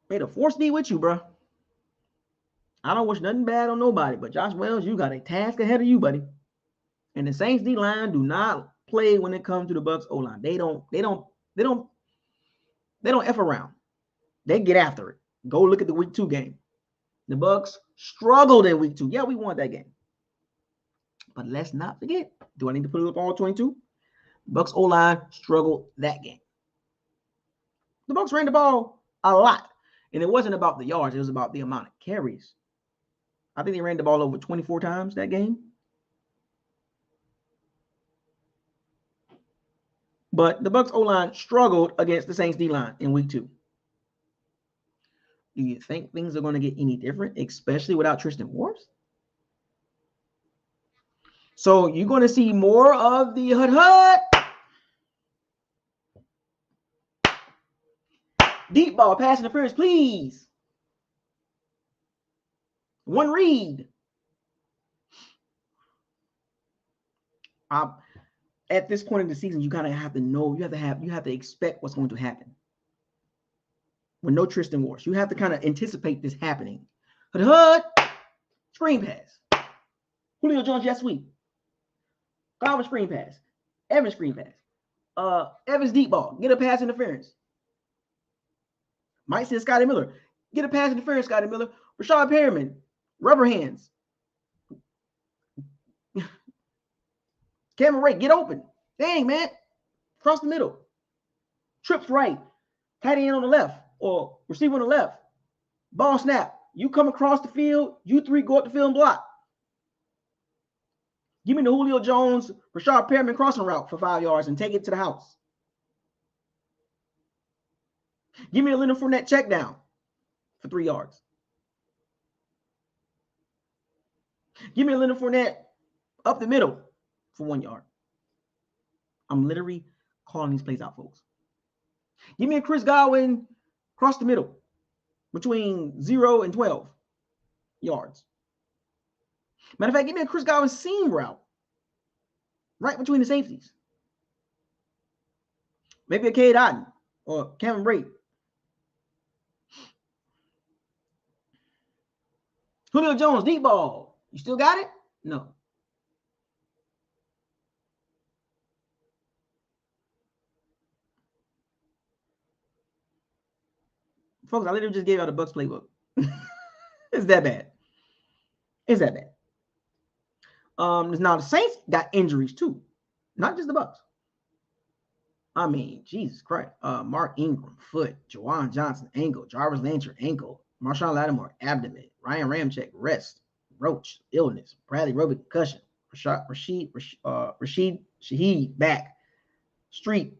may the force be with you, bro. I don't wish nothing bad on nobody, but Josh Wells, you got a task ahead of you, buddy. And the Saints D-line do not play when it comes to the Bucs O-line. They don't F around. They get after it. Go look at the week 2 game. The Bucs struggled in week 2. Yeah, we won that game. But let's not forget. Do I need to put it up all 22? Bucs O-line struggled that game. The Bucs ran the ball a lot. And it wasn't about the yards. It was about the amount of carries. I think they ran the ball over 24 times that game. But the Bucs O-line struggled against the Saints D-line in week 2. Do you think things are going to get any different, especially without Tristan Wirfs? So you're going to see more of the hut. Deep ball, pass interference, please. One read. At this point in the season, you kind of have to know, you have to expect what's going to happen. With no Tristan Wirfs, you have to kind of anticipate this happening. Hut, screen pass. Julio Jones jet sweep. Godwin screen pass. Evans screen pass. Evans deep ball. Get a pass interference. Might send Scotty Miller. Get a pass interference, Scotty Miller. Rashad Perriman. Rubber hands. Cameron Rake, get open. Dang, man. Cross the middle. Trips right. Tight end on the left. Or receiver on the left. Ball snap. You come across the field. You three go up the field and block. Give me the Julio Jones, Rashad Perriman crossing route for 5 yards and take it to the house. Give me a Leonard Fournette check down for 3 yards. Give me a Leonard Fournette up the middle for 1 yard. I'm literally calling these plays out, folks. Give me a Chris Godwin across the middle between 0 and 12 yards. Matter of fact, give me a Chris Godwin seam route right between the safeties. Maybe a Cade Otton or Cameron Brate. Julio Jones, deep ball. You still got it? No. Folks, I literally just gave out a Bucs playbook. It's that bad. It's that bad. Now the Saints got injuries too, not just the Bucs. I mean, Jesus Christ. Mark Ingram, foot. Jawan Johnson, ankle. Jarvis Landry, ankle. Marshawn Lattimore, abdomen. Ryan Ramczyk, rest. Roach, illness. Bradley Roby, concussion. Rashid Shaheed, back. Street,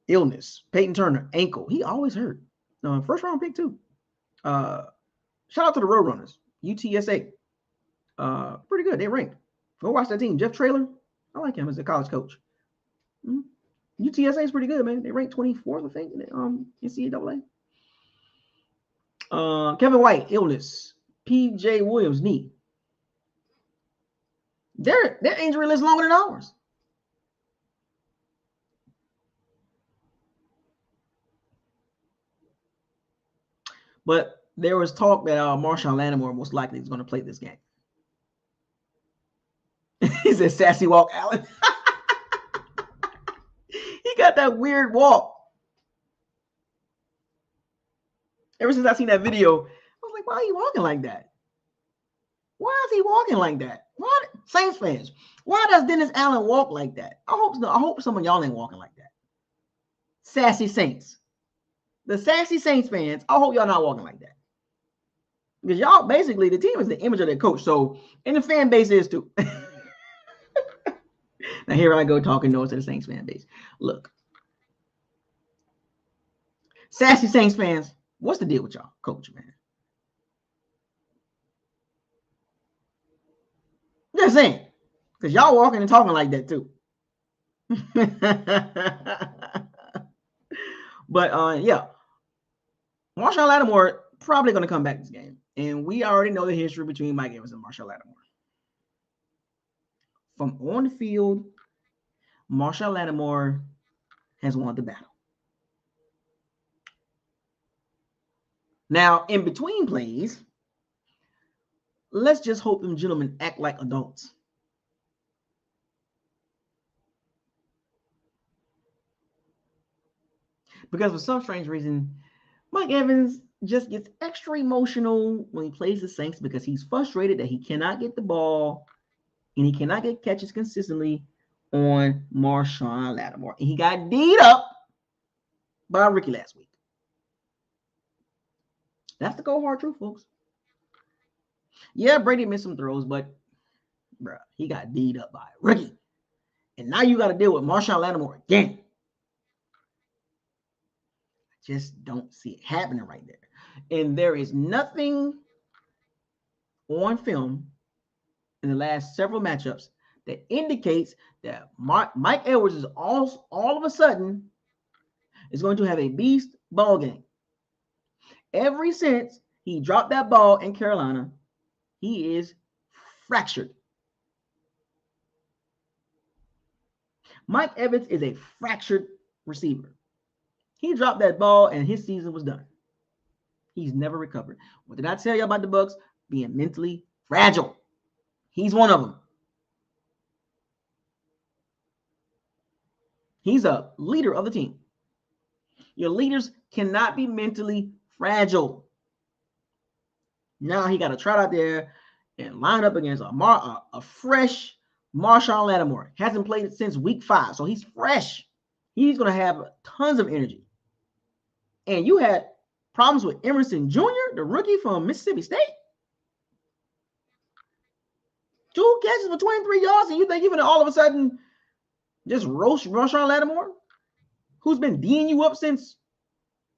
illness. Peyton Turner, ankle. He always hurt. First round pick too. Shout out to the Roadrunners, UTSA. Pretty good. They ranked. Go watch that team. Jeff Traylor, I like him as a college coach. UTSA is pretty good, man. They ranked 24th, I think, in NCAA. Kevin White, illness. P.J. Williams, knee. Their injury list longer than ours. But there was talk that Marshawn Lattimore most likely is going to play this game. He said, "Sassy walk, Allen." He got that weird walk. Ever since I seen that video, I was like, why are you walking like that? Why is he walking like that? Why, Saints fans, why does Dennis Allen walk like that? I hope some of y'all ain't walking like that. Sassy Saints. The Sassy Saints fans, I hope y'all not walking like that. Because y'all, basically, the team is the image of their coach. So, and the fan base is too. Now, here I go talking noise to the Saints fan base. Look. Sassy Saints fans, what's the deal with y'all, coach, man? Just saying. Because y'all walking and talking like that, too. But, yeah. Marshawn Lattimore probably going to come back this game. And we already know the history between Mike Evans and Marshawn Lattimore. From on the field, Marshawn Lattimore has won the battle. Now, in between plays, let's just hope them gentlemen act like adults. Because for some strange reason, Mike Evans just gets extra emotional when he plays the Saints because he's frustrated that he cannot get the ball and he cannot get catches consistently on Marshawn Lattimore. And he got D'd up by Ricky last week. That's the cold hard truth, folks. Yeah, Brady missed some throws, but bruh, he got D'd up by Ricky. And now you got to deal with Marshawn Lattimore again. I just don't see it happening right there. And there is nothing on film in the last several matchups that indicates that Mike Edwards is all of a sudden is going to have a beast ball game. Ever since he dropped that ball in Carolina, he is fractured. Mike Evans is a fractured receiver. He dropped that ball and his season was done. He's never recovered. What did I tell you about the Bucs being mentally fragile? He's one of them. He's a leader of the team. Your leaders cannot be mentally fragile. Now he got to try out there and line up against a fresh Marshawn Lattimore. Hasn't played it since week 5, so he's fresh. He's going to have tons of energy. And you had problems with Emerson Jr., the rookie from Mississippi State. 2 catches for 23 yards, and you think you're going to all of a sudden just roast Marshawn Lattimore, who's been D'ing you up since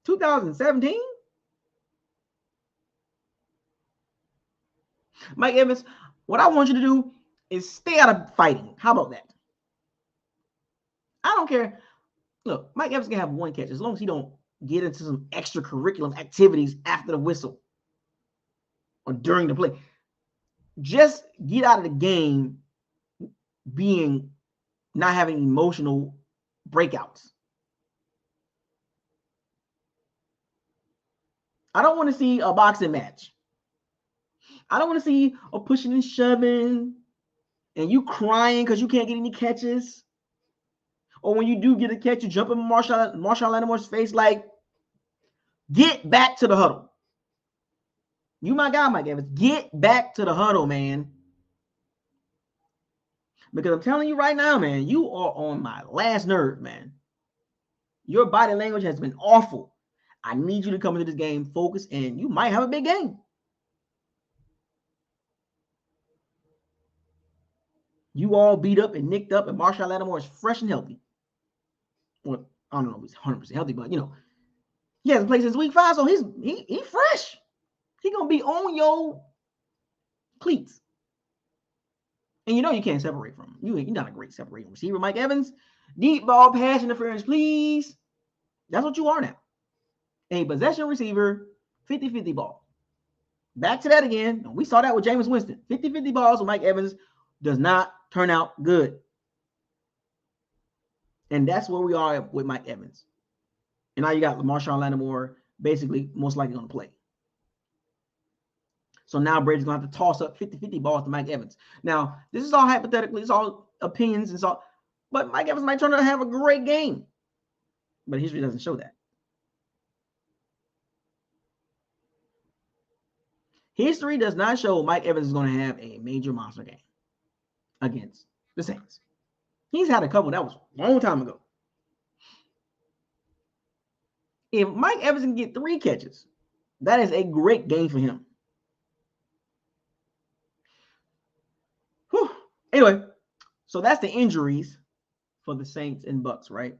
2017? Mike Evans, what I want you to do is stay out of fighting. How about that? I don't care. Look, Mike Evans can have 1 catch as long as he don't get into some extracurricular activities after the whistle or during the play. Just get out of the game not having emotional breakouts. I don't want to see a boxing match. I don't want to see a pushing and shoving and you crying because you can't get any catches. Or when you do get a catch, you jump in Marshawn Lattimore's face like, get back to the huddle. You my guy, Mike Evans. Get back to the huddle, man. Because I'm telling you right now, man, you are on my last nerve, man. Your body language has been awful. I need you to come into this game focused, and you might have a big game. You all beat up and nicked up, and Marshawn Lattimore is fresh and healthy. Well, I don't know if he's 100% healthy, but, he hasn't played since week 5, so he's fresh. He's going to be on your cleats. And you can't separate from him. You're not a great separating receiver, Mike Evans. Deep ball, pass interference, please. That's what you are now. A possession receiver, 50-50 ball. Back to that again. We saw that with Jameis Winston. 50-50 balls with Mike Evans does not turn out good. And that's where we are with Mike Evans. And now you got Marshawn Lattimore basically most likely going to play. So now Brady's going to have to toss up 50-50 balls to Mike Evans. Now, this is all hypothetically. It's all opinions. But Mike Evans might turn out to have a great game. But history doesn't show that. History does not show Mike Evans is going to have a major monster game against the Saints. He's had a couple. That was a long time ago. If Mike Evans can get 3 catches, that is a great game for him. Whew. Anyway, so that's the injuries for the Saints and Bucs, right?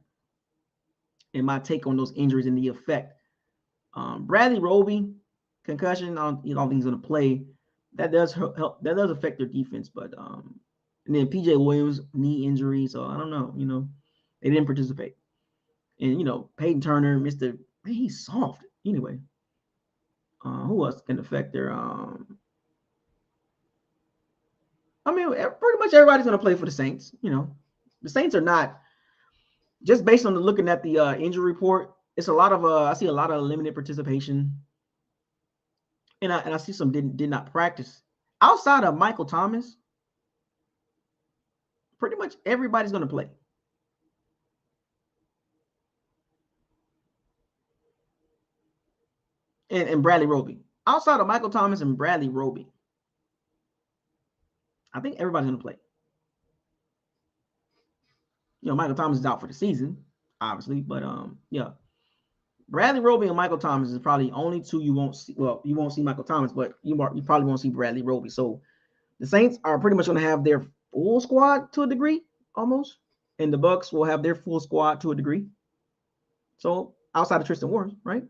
And my take on those injuries and the effect. Bradley Roby, concussion, I don't think he's going to play. That does help. That does affect their defense, but and then PJ Williams, knee injury, so I don't know. They didn't participate. And Peyton Turner, he's soft. Anyway, who else can affect their pretty much everybody's going to play for the Saints. The Saints are not, just based on looking at the injury report, it's a lot of I see a lot of limited participation. And I see some did not practice. Outside of Michael Thomas, pretty much everybody's going to play. And Bradley Roby. Outside of Michael Thomas and Bradley Roby, I think everybody's going to play. Michael Thomas is out for the season, obviously, but yeah. Bradley Roby and Michael Thomas is probably only 2 you won't see. Well, you won't see Michael Thomas, but you probably won't see Bradley Roby. So the Saints are pretty much going to have their full squad to a degree, almost. and the Bucs will have their full squad to a degree. So outside of Tristan Wirfs, right?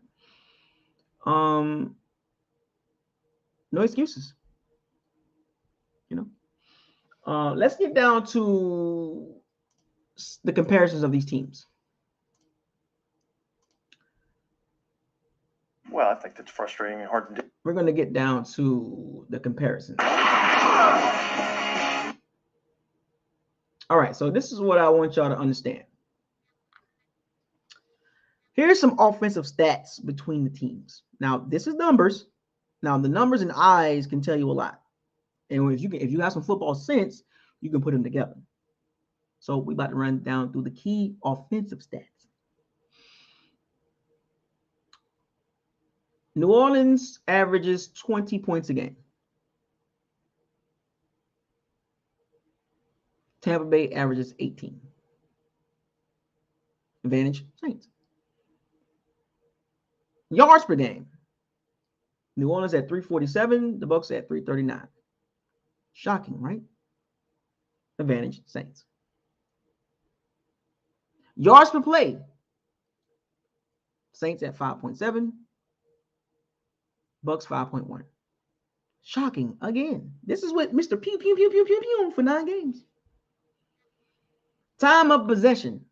No excuses. Let's get down to the comparisons of these teams. Well, I think that's frustrating and hard to do. We're going to get down to the comparisons. All right, so this is what I want y'all to understand. Here's some offensive stats between the teams. Now, this is numbers. Now, the numbers and eyes can tell you a lot. And if you have some football sense, you can put them together. So we're about to run down through the key offensive stats. New Orleans averages 20 points a game. Tampa Bay averages 18. Advantage, Saints. Yards per game. New Orleans at 347, the Bucs at 339. Shocking, right? Advantage, Saints. Yards per play. Saints at 5.7. Bucs 5.1. Shocking again. This is what Mr. Pew Pew Pew Pew Pew Pew for 9 games. Time of possession.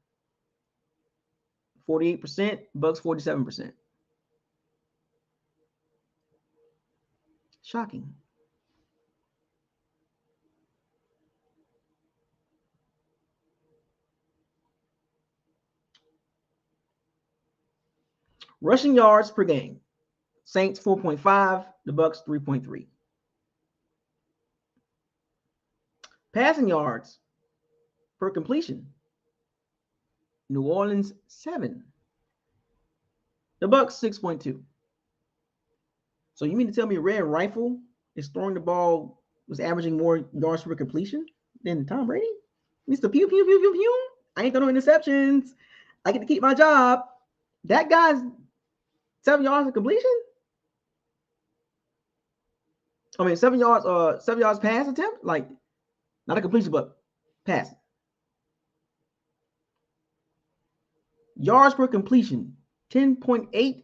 48%, Bucs 47%. Shocking. Rushing yards per game. Saints 4.5, the Bucs 3.3. Passing yards per completion. New Orleans 7. The Bucs 6.2. So you mean to tell me Red Rifle is throwing the ball, was averaging more yards per completion than Tom Brady? Mr. Pew Pew Pew Pew Pew. I ain't throwing no interceptions. I get to keep my job. That guy's 7 yards of completion. 7 yards pass attempt, like not a completion, but pass. Yards per completion, 10.8,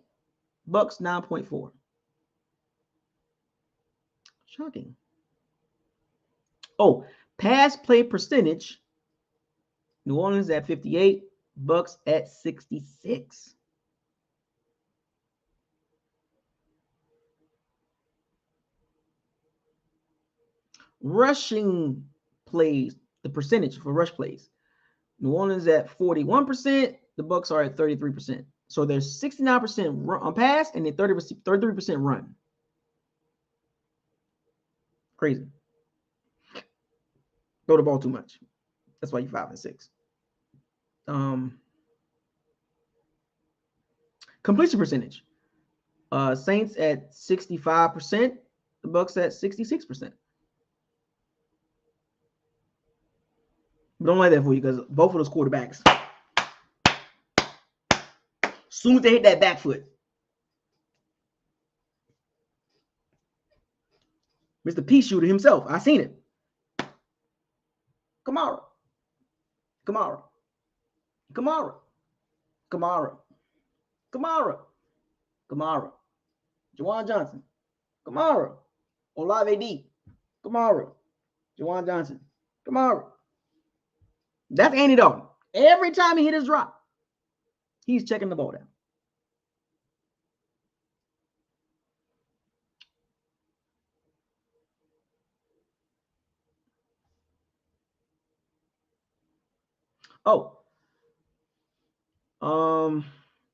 Bucs 9.4. Shocking. Oh, pass play percentage, New Orleans at 58, Bucs at 66. Rushing plays, the percentage for rush plays. New Orleans at 41%, the Bucs are at 33%. So there's 69% on pass and then 33% run. Crazy. Throw the ball too much. That's why you're 5 and 6. Completion percentage. Saints at 65%, the Bucs at 66%. But don't like that for you because both of those quarterbacks, soon as they hit that back foot, Mr. P shooter himself, I seen it. Kamara. Juwan Johnson. Kamara. Olave D. Kamara. Juwan Johnson. Kamara. That's Andy Dalton. Every time he hit his drop, he's checking the ball down.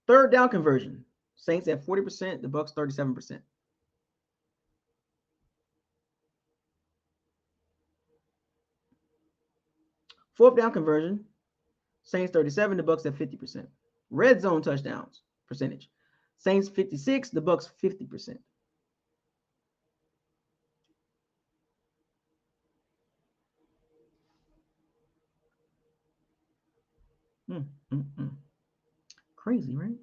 Third down conversion. Saints at 40%, the Bucs 37%. Fourth down conversion. Saints 37, the Bucs at 50%. Red zone touchdowns percentage. Saints 56, the Bucs 50%. Crazy, right?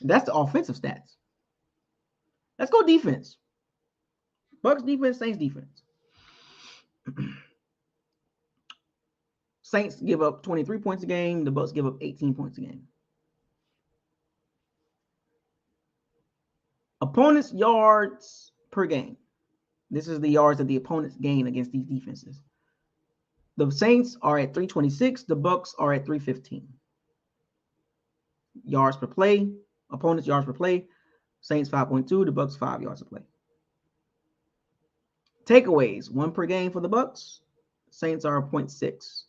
That's the offensive stats. Let's go defense. Bucs defense, Saints defense. Saints give up 23 points a game. The Bucs give up 18 points a game. Opponents' yards per game. This is the yards that the opponents gain against these defenses. The Saints are at 326. The Bucs are at 315. Yards per play. Opponents' yards per play. Saints 5.2. The Bucs 5 yards per play. Takeaways, 1 per game for the Bucs. Saints are 0.6.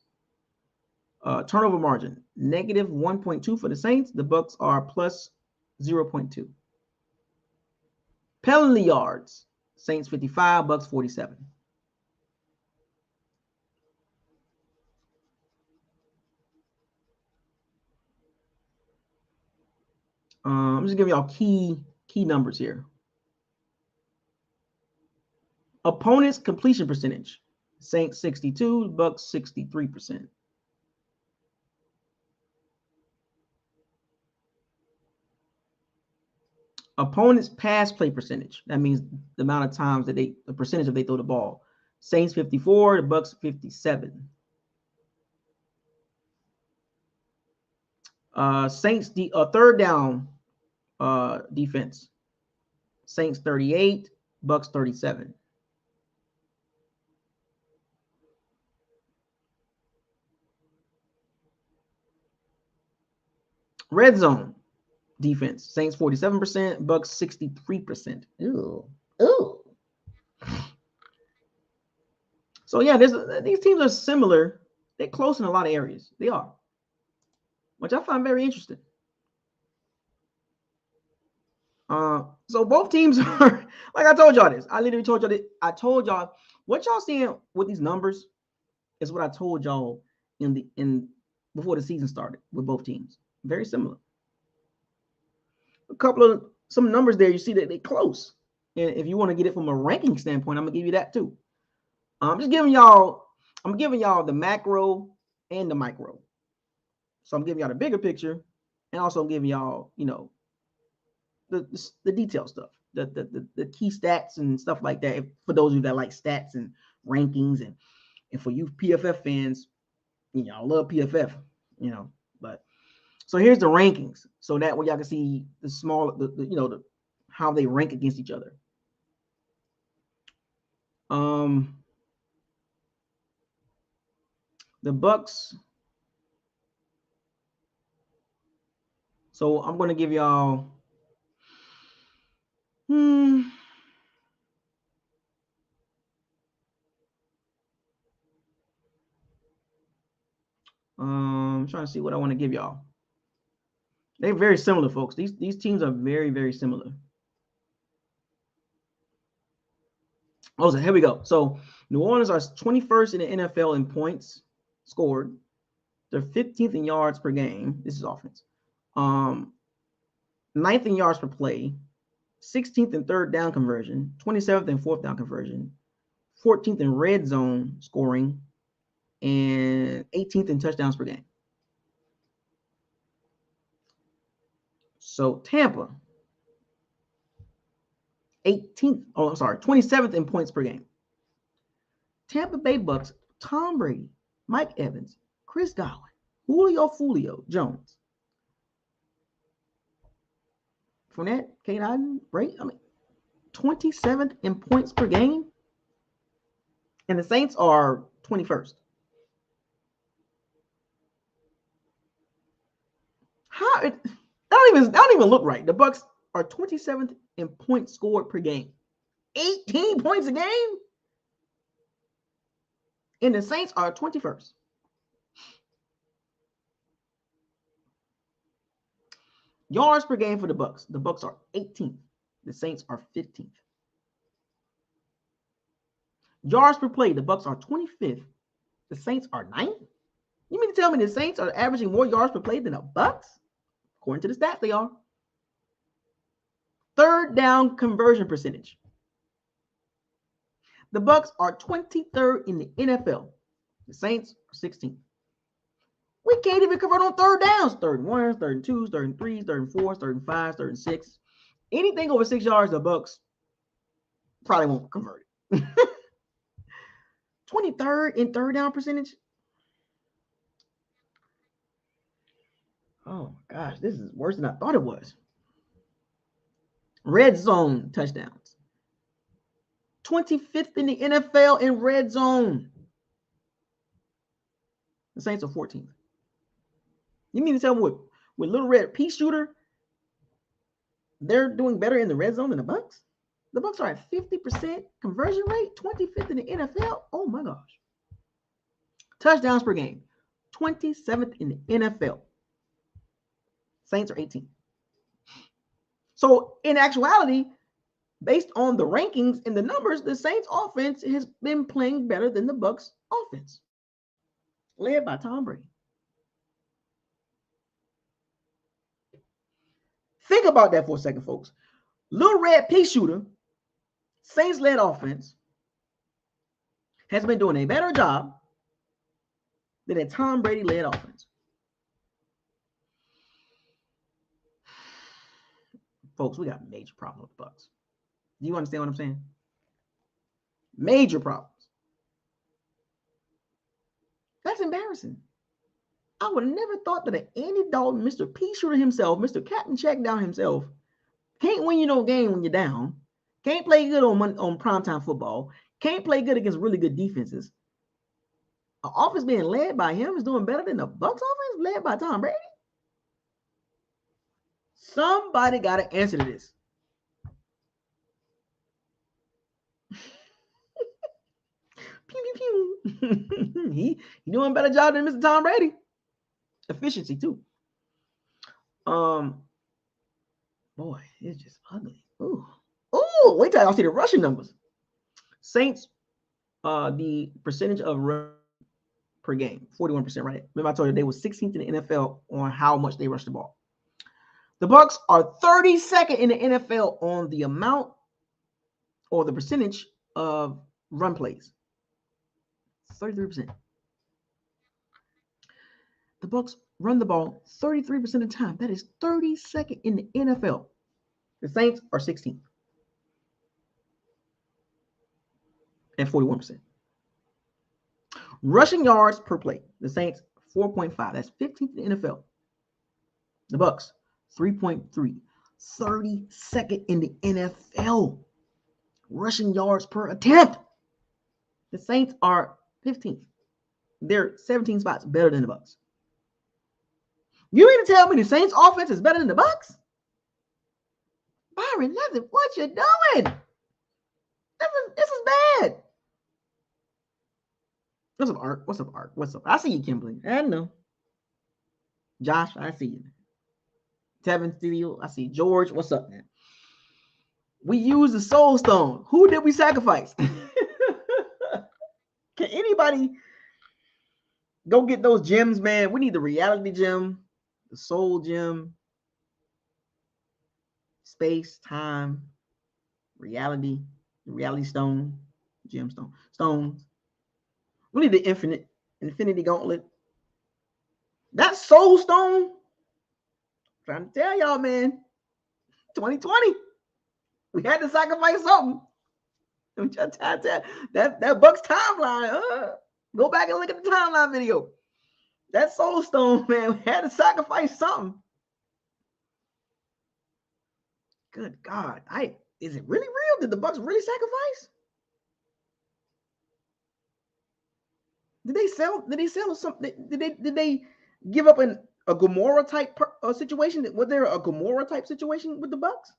Turnover margin, negative 1.2 for the Saints. The Bucs are plus 0.2. Penalty yards, Saints 55, Bucs 47. I'm just giving y'all key numbers here. Opponents' completion percentage, Saints 62, Bucs 63%. Opponents' pass play percentage, that means the amount of times that the percentage that they throw the ball. Saints 54, the Bucs 57. Saints third down defense. Saints 38, Bucs 37. Red zone defense. Saints 47%, Bucs 63%. Ooh. So yeah, these teams are similar. They're close in a lot of areas. They are, which I find very interesting. So both teams are, like I told y'all this. I literally told y'all that. I told y'all what y'all seeing with these numbers is what I told y'all in before the season started with both teams. Very similar. A couple of some numbers there, you see that they're close. And if you want to get it from a ranking standpoint, I'm gonna give you that too. I'm giving y'all the macro and the micro. So I'm giving y'all the bigger picture, and also giving y'all, the detail stuff, the key stats and stuff like that. For those of you that like stats and rankings, and for you PFF fans, I love PFF, But so here's the rankings, so that way y'all can see the how they rank against each other. The Bucs. So I'm going to give y'all. I'm trying to see what I want to give y'all. They're very similar, folks. These teams are very, very similar. Oh, so here we go. So New Orleans are 21st in the NFL in points scored. They're 15th in yards per game. This is offense. 9th in yards per play. 16th in third down conversion. 27th in fourth down conversion. 14th in red zone scoring. And 18th in touchdowns per game. So Tampa, 27th in points per game. Tampa Bay Bucks, Tom Brady, Mike Evans, Chris Godwin, Julio Jones. Fournette, Kate Hyden, right? 27th in points per game. And the Saints are 21st. That don't even look right. The Bucks are 27th in points scored per game. 18 points a game. And the Saints are 21st. Yards per game for the Bucks. The Bucks are 18th. The Saints are 15th. Yards per play. The Bucks are 25th. The Saints are 9th. You mean to tell me the Saints are averaging more yards per play than the Bucks? According to the stats, they are. Third down conversion percentage. The Bucks are 23rd in the NFL. The Saints are 16th. We can't even convert on third downs. Third and ones, third and twos, third and threes, third and fours, third and fives, third and six. Anything over 6 yards, the Bucks probably won't convert it. 23rd in third down percentage. Oh my gosh, this is worse than I thought it was. Red zone touchdowns. 25th in the NFL in red zone. The Saints are 14th. You mean to tell me with Little Red Pea Shooter, they're doing better in the red zone than the Bucs? The Bucs are at 50% conversion rate, 25th in the NFL. Oh my gosh. Touchdowns per game, 27th in the NFL. Saints are 18th. So in actuality, based on the rankings and the numbers, the Saints offense has been playing better than the Bucs offense, led by Tom Brady. Think about that for a second, folks. Little Red Pea Shooter, Saints-led offense, has been doing a better job than a Tom Brady-led offense. Folks, we got major problems with the Bucs. Do you understand what I'm saying? Major problems. That's embarrassing. I would have never thought that an Andy Dalton, Mr. Pea Shooter himself, Mr. Captain Checkdown himself, can't win you no game when you're down, can't play good on primetime football, can't play good against really good defenses. An offense being led by him is doing better than the Bucs offense led by Tom Brady? Somebody got to answer to this. Pew, pew, pew. he doing a better job than Mr. Tom Brady. Efficiency too. Boy, it's just ugly. Ooh, wait till y'all see the rushing numbers. Saints, the percentage of rush per game, 41%, right? Remember I told you they were 16th in the NFL on how much they rush the ball. The Bucs are 32nd in the NFL on the amount or the percentage of run plays. 33%. The Bucs run the ball 33% of the time. That is 32nd in the NFL. The Saints are 16th at 41%. Rushing yards per play. The Saints 4.5. That's 15th in the NFL. The Bucs 3.3. 32nd in the NFL. Rushing yards per attempt. The Saints are 15th. They're 17 spots better than the Bucs. You mean to tell me the Saints offense is better than the Bucs? Byron, nothing. What you doing? This is bad. What's up, Art? What's up, Art? What's up? I see you, Kimberly. I know. Josh, I see you. Tevin Studio, I see George. What's up, man? We use the Soul Stone. Who did we sacrifice? Can anybody go get those gems, man? We need the reality gem, the soul gem, space, time, reality, the reality stone, gemstone, stones. We need the infinity gauntlet. That soul stone, I'm trying to tell y'all, man, 2020, we had to sacrifice something. That Bucs timeline. Go back and look at the timeline video. That soul stone, man, we had to sacrifice something. Good God. Is it really real? Did the Bucs really sacrifice? Did they sell something? Did they give up a Gomorrah type situation? Was there a Gomorrah type situation with the Bucs?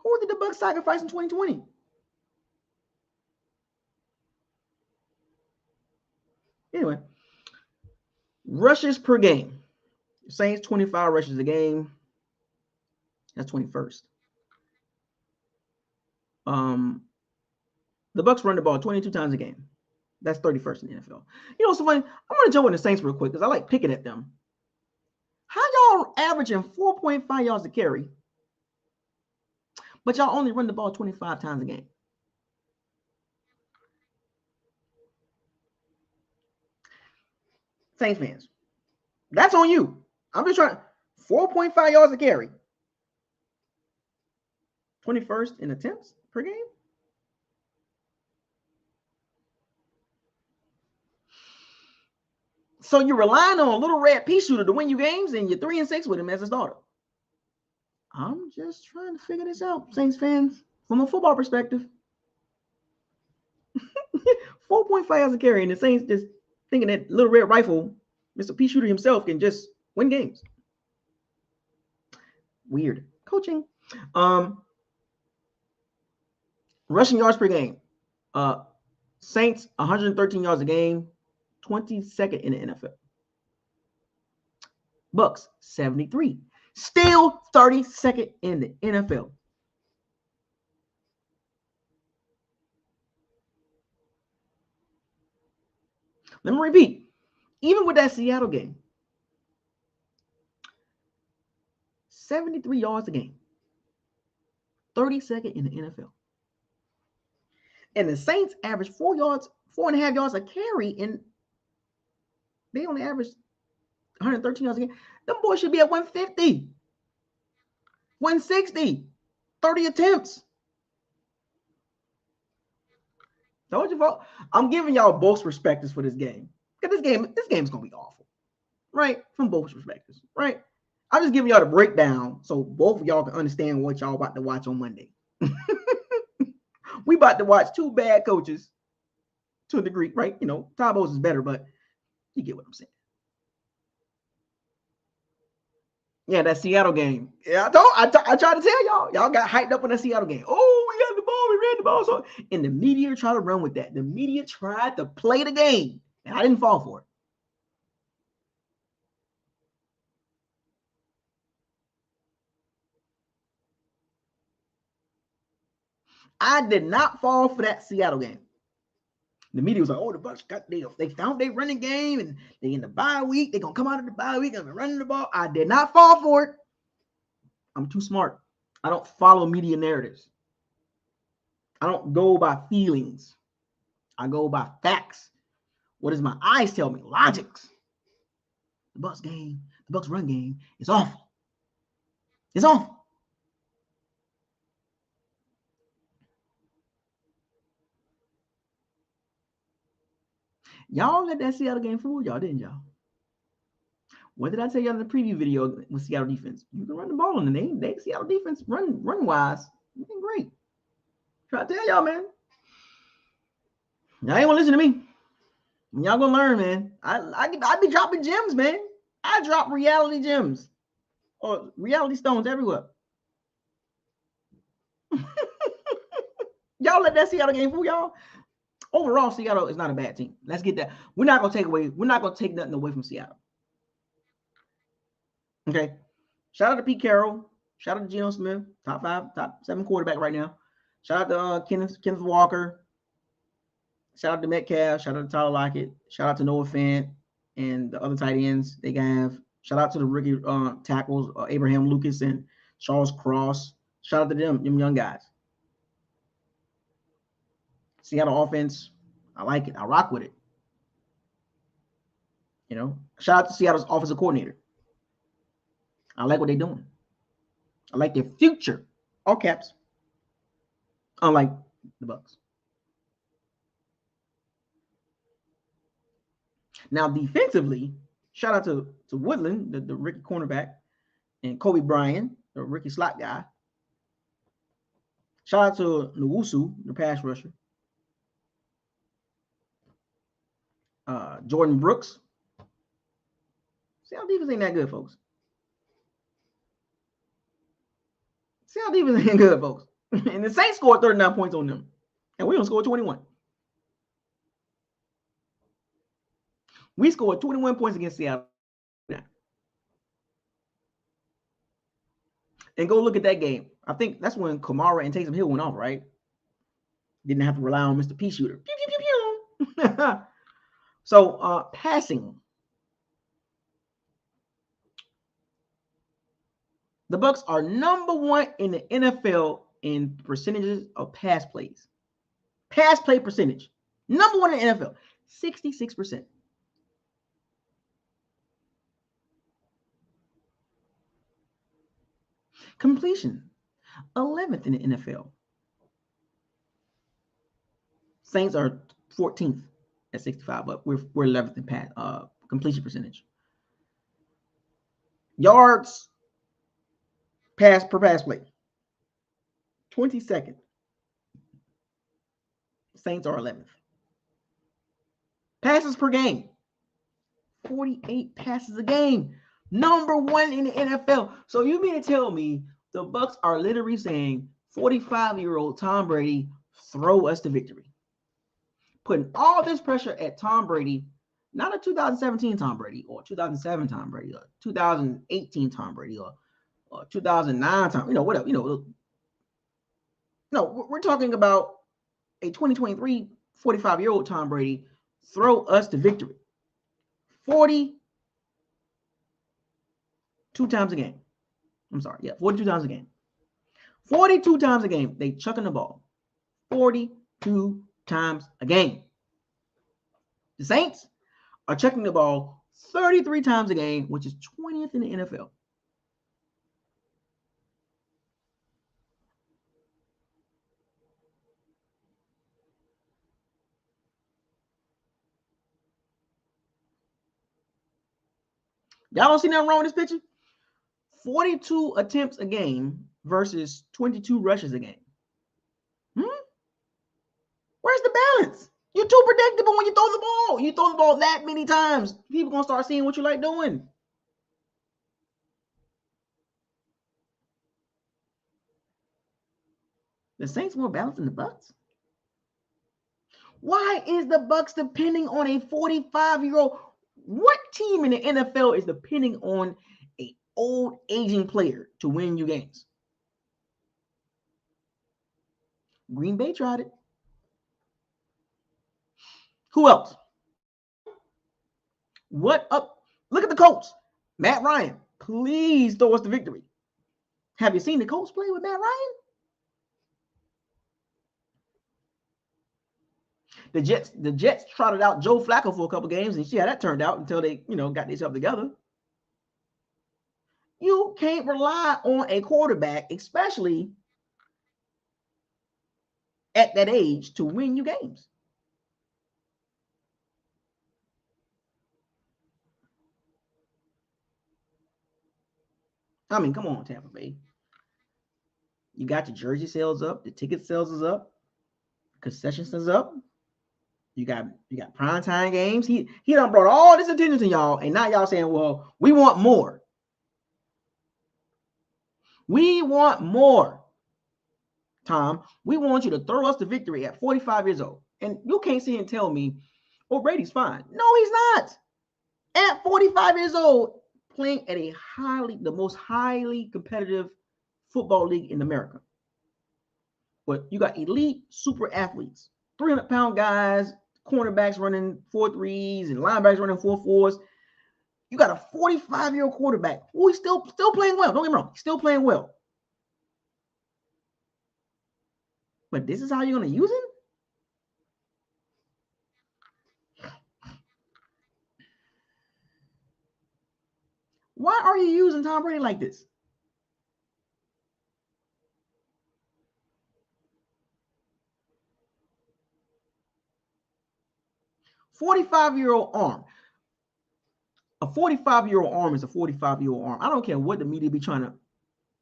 Who did the Bucs sacrifice in 2020? Anyway, rushes per game. Saints 25 rushes a game. That's 21st. The Bucs run the ball 22 times a game. That's 31st in the NFL. You know, so funny. I'm going to jump on the Saints real quick because I like picking at them. How y'all averaging 4.5 yards a carry, but y'all only run the ball 25 times a game? Saints fans, that's on you. I'm just trying. 4.5 yards a carry. 21st in attempts per game. So you're relying on a little red pea shooter to win you games, and you're 3-6 with him as a starter. I'm just trying to figure this out, Saints fans, from a football perspective. 4.5 yards a carry, and the Saints just thinking that little red rifle, Mr. Pea Shooter himself, can just win games. Weird coaching. Rushing yards per game. Saints 113 yards a game, 22nd in the NFL. Bucks 73, still 32nd in the NFL. Let me repeat. Even with that Seattle game, 73 yards a game, 32nd in the NFL. And the Saints average 4.5 yards a carry, and they only average 113 yards a game. Them boys should be at 150, 160, 30 attempts. Told you, folks. I'm giving y'all both perspectives for this game. Because this game's gonna be awful, right? From both perspectives, right? I'm just giving y'all the breakdown so both of y'all can understand what y'all about to watch on Monday. We about to watch two bad coaches to a degree, right? You know, Todd Bowles is better, but you get what I'm saying. Yeah, that Seattle game. Yeah, I tried to tell y'all. Y'all got hyped up on that Seattle game. Oh, we got the ball. We ran the ball. So, and the media tried to run with that. The media tried to play the game, and I didn't fall for it. I did not fall for that Seattle game. The media was like, "Oh, the Bucs they found their running game, and they in the bye week. They're gonna come out of the bye week and be running the ball." I did not fall for it. I'm too smart. I don't follow media narratives. I don't go by feelings. I go by facts. What does my eyes tell me? Logics. The Bucs run game is awful. It's awful. Y'all let that Seattle game fool y'all, didn't y'all? What did I tell y'all in the preview video with Seattle defense? You can run the ball on the name. They Seattle defense run wise. Looking great. Try to tell y'all, man. Y'all ain't want to listen to me. Y'all gonna learn, man. I be dropping gems, man. I drop reality gems or reality stones everywhere. Y'all let that Seattle game fool y'all. Overall, Seattle is not a bad team. Let's get that. We're not gonna take nothing away from Seattle. Okay. Shout out to Pete Carroll. Shout out to Geno Smith, top 7 quarterback right now. Shout out to Kenneth Walker. Shout out to Metcalf. Shout out to Tyler Lockett. Shout out to Noah Fant and the other tight ends they have. Shout out to the rookie tackles, Abraham Lucas and Charles Cross. Shout out to them young guys. Seattle offense, I like it. I rock with it. You know, shout out to Seattle's offensive coordinator. I like what they're doing. I like their future. All caps. Unlike the Bucs. Now, defensively, shout out to Woodland, the rookie cornerback, and Kobe Bryant, the rookie slot guy. Shout out to Nwosu, the pass rusher. Jordan Brooks. Seattle defense ain't that good, folks. Seattle defense ain't good, folks. And the Saints scored 39 points on them. And we don't score 21. We scored 21 points against Seattle. And go look at that game. I think that's when Kamara and Taysom Hill went off, right? Didn't have to rely on Mr. Pea Shooter. Pew, pew, pew, pew. So, passing. The Bucs are number 1 in the NFL in percentages of pass plays. Pass play percentage. Number 1 in the NFL. 66%. Completion. 11th in the NFL. Saints are 14th at 65, but we're 11th in pass completion percentage. Yards per pass play, 22nd. Saints are 11th. Passes per game, 48 passes a game. Number 1 in the NFL. So you mean to tell me the Bucs are literally saying 45-year-old Tom Brady, throw us to victory? Putting all this pressure at Tom Brady, not a 2017 Tom Brady or 2007 Tom Brady or 2018 Tom Brady or 2009 Tom, whatever, No, we're talking about a 2023 45-year-old Tom Brady, throw us to victory. 42 times a game. I'm sorry. Yeah, 42 times a game. 42 times a game. They chucking the ball. 42 times a game. The Saints are chucking the ball 33 times a game, which is 20th in the NFL. Y'all don't see nothing wrong with this picture? 42 attempts a game versus 22 rushes a game. Where's the balance? You're too predictable when you throw the ball. You throw the ball that many times, people going to start seeing what you like doing. The Saints more balanced than the Bucs? Why is the Bucs depending on a 45-year-old? What team in the NFL is depending on an old, aging player to win you games? Green Bay tried it. Who else? What up? Look at the Colts. Matt Ryan, please throw us the victory. Have you seen the Colts play with Matt Ryan? The Jets trotted out Joe Flacco for a couple games and see how that turned out until they, got themselves together. You can't rely on a quarterback, especially at that age, to win you games. I mean, come on, Tampa Bay. You got your jersey sales up, the ticket sales is up, concessions is up. You got primetime games. He done brought all this attention to y'all, and now y'all saying, well, we want more. We want more, Tom. We want you to throw us to victory at 45 years old. And you can't sit and tell me, oh, Brady's fine. No, he's not. At 45 years old, playing at the most highly competitive football league in America. But you got elite super athletes, 300-pound guys, cornerbacks running 4.3s and linebackers running 4.4s. You got a 45-year-old quarterback who is still playing well. Don't get me wrong, still playing well. But this is how you're going to use him? Why are you using Tom Brady like this? A 45-year-old arm. A 45-year-old arm is a 45-year-old arm. I don't care what the media be trying to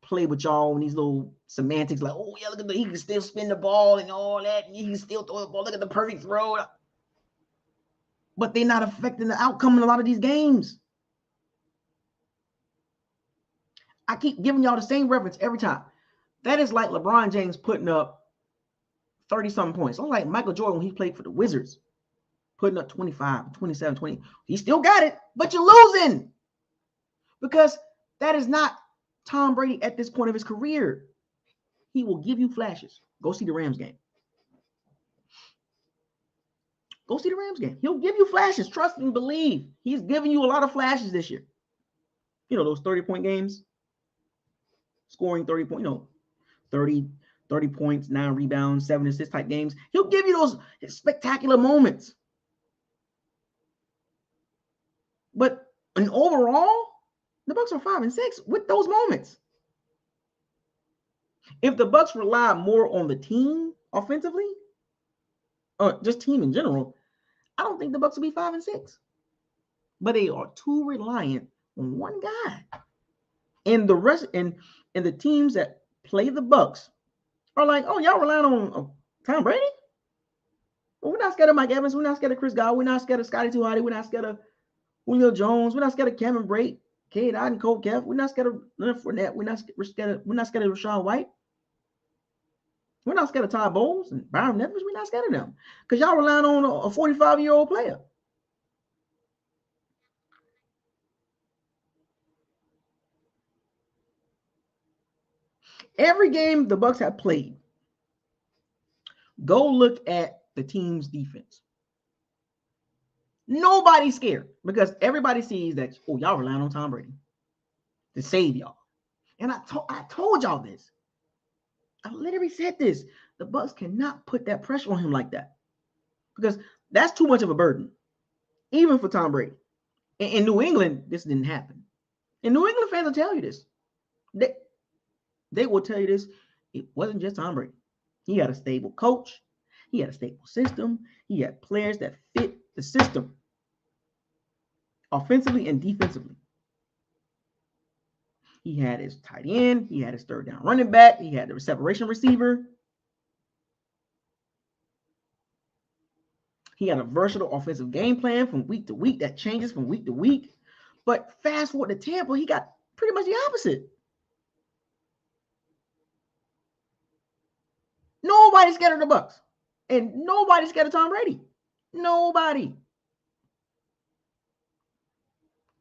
play with y'all and these little semantics like, oh, yeah, look at he can still spin the ball and all that. And he can still throw the ball. Look at the perfect throw. But they're not affecting the outcome in a lot of these games. I keep giving y'all the same reference every time. That is like LeBron James putting up 30-something points. Unlike Michael Jordan when he played for the Wizards, putting up 25, 27, 20. He still got it, but you're losing. Because that is not Tom Brady at this point of his career. He will give you flashes. Go see the Rams game. Go see the Rams game. He'll give you flashes. Trust and believe. He's giving you a lot of flashes this year. Those 30-point games. Scoring 30 points, 30 points, 9 rebounds, 7 assists type games. He'll give you those spectacular moments. But overall, the Bucs are 5-6 with those moments. If the Bucs rely more on the team offensively, or just team in general, I don't think the Bucs will be 5-6. but they are too reliant on one guy. And the rest and the teams that play the Bucks are like, oh, y'all relying on Tom Brady? Well, we're not scared of Mike Evans. We're not scared of Chris Godwin. We're not scared of Scotty Tuhati. We're not scared of Julio Jones. We're not scared of Cameron Brate, Cade Otton, Cole Keff. We're not scared of Leonard Fournette. We're not scared of Rashawn White. We're not scared of Todd Bowles and Byron Leftwich. We're not scared of them because y'all relying on a 45-year-old player. Every game the Bucks have played, go look at the team's defense. Nobody's scared because everybody sees that, oh, y'all relying on Tom Brady to save y'all. And I told y'all this. I literally said this. The Bucks cannot put that pressure on him like that because that's too much of a burden, even for Tom Brady. In New England, this didn't happen. And New England fans will tell you this. They will tell you this. It wasn't just Tom Brady. He had a stable coach. He had a stable system. He had players that fit the system offensively and defensively. He had his tight end. He had his third down running back. He had the separation receiver. He had a versatile offensive game plan from week to week that changes from week to week. But fast forward to Tampa, he got pretty much the opposite. Nobody's scared of the Bucks. And nobody's scared of Tom Brady. Nobody.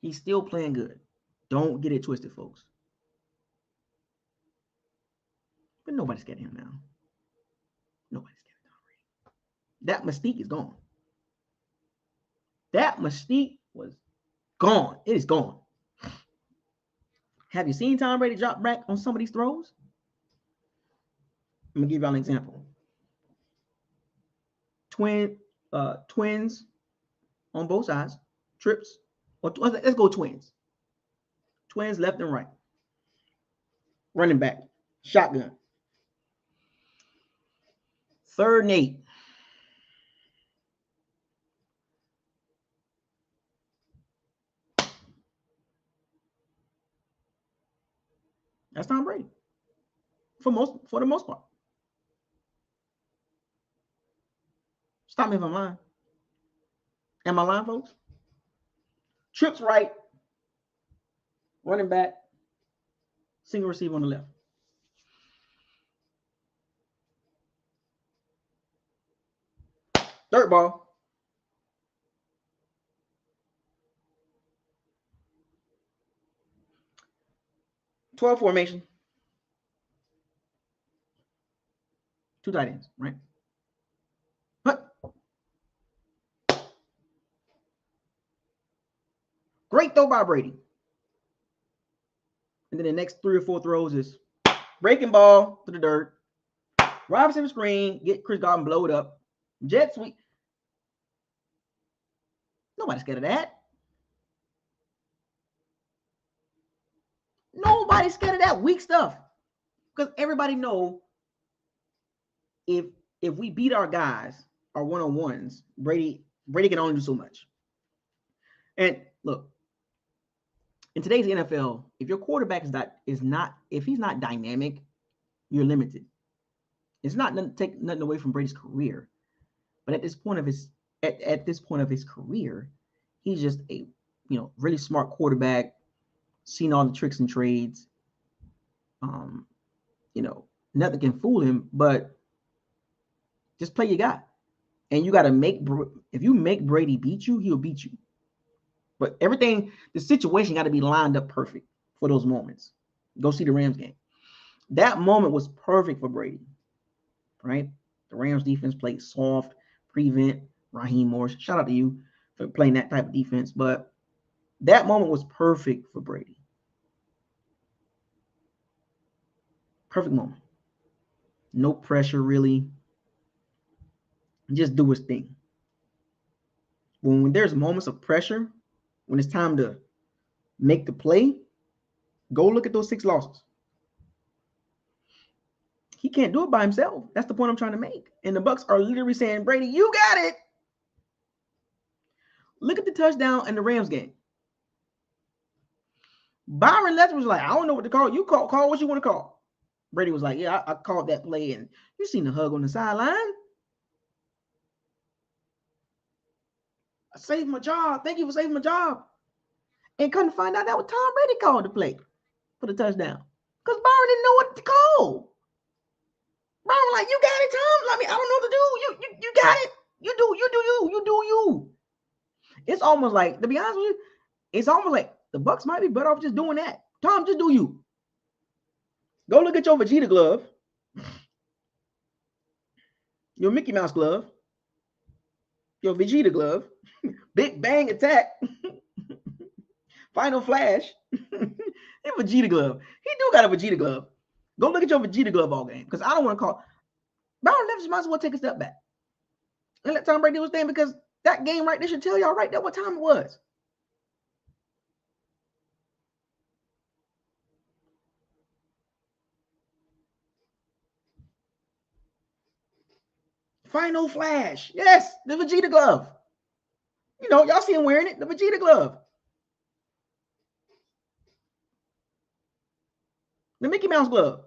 He's still playing good. Don't get it twisted, folks. But nobody's scared of him now. Nobody's scared of Tom Brady. That mystique is gone. That mystique was gone. It is gone. Have you seen Tom Brady drop back on some of these throws? I'm going to give y'all an example. Twins on both sides. Trips. Let's go twins. Twins left and right. Running back. Shotgun. 3rd and 8. That's Tom Brady. For the most part. Stop me if I'm lying. Am I lying, folks? Trips right. Running back. Single receiver on the left. Dirt ball. Twelve formation. 2 tight ends, right? Great throw by Brady. And then the next 3 or 4 throws is breaking ball to the dirt. Robinson screen, get Chris Godwin, blow it up. Jet sweep. Nobody's scared of that. Nobody's scared of that weak stuff. Because everybody know if we beat our guys, our one-on-ones, Brady can only do so much. And look, in today's NFL, if your quarterback if he's not dynamic, you're limited. It's not take nothing away from Brady's career, but at this point of his career, he's just a really smart quarterback, seen all the tricks and trades. Nothing can fool him, but just play your guy. And you got to if you make Brady beat you, he'll beat you. But everything, the situation got to be lined up perfect for those moments. Go see the Rams game. That moment was perfect for Brady, right? The Rams defense played soft, prevent, Raheem Morris. Shout out to you for playing that type of defense. But that moment was perfect for Brady. Perfect moment. No pressure, really. Just do his thing. When there's moments of pressure, when it's time to make the play, go look at those 6 losses. He can't do it by himself. That's the point I'm trying to make. And the Bucks are literally saying, Brady, you got it. Look at the touchdown in the Rams game. Byron Leftwich was like, I don't know what to call. You call what you want to call. Brady was like, yeah, I called that play, and you seen the hug on the sideline. I saved my job. Thank you for saving my job. And come to find out that was Tom Brady called the play for the touchdown. Because Byron didn't know what to call. Byron was like, you got it, Tom. I don't know what to do. You got it. You do you. It's almost like, to be honest with you, it's almost like the Bucs might be better off just doing that. Tom, just do you. Go look at your Vegeta glove. Your Mickey Mouse glove. Your Vegeta glove. Big Bang Attack. Final Flash. And Vegeta glove. He do got a Vegeta glove. Go look at your Vegeta glove all game. Because I don't want to call. Byron Leftwich might as well take a step back. And let Tom Brady do his thing, because that game right there should tell y'all right there what time it was. Final Flash. Yes, the Vegeta glove. You know, y'all see him wearing it, the Vegeta glove. The Mickey Mouse glove.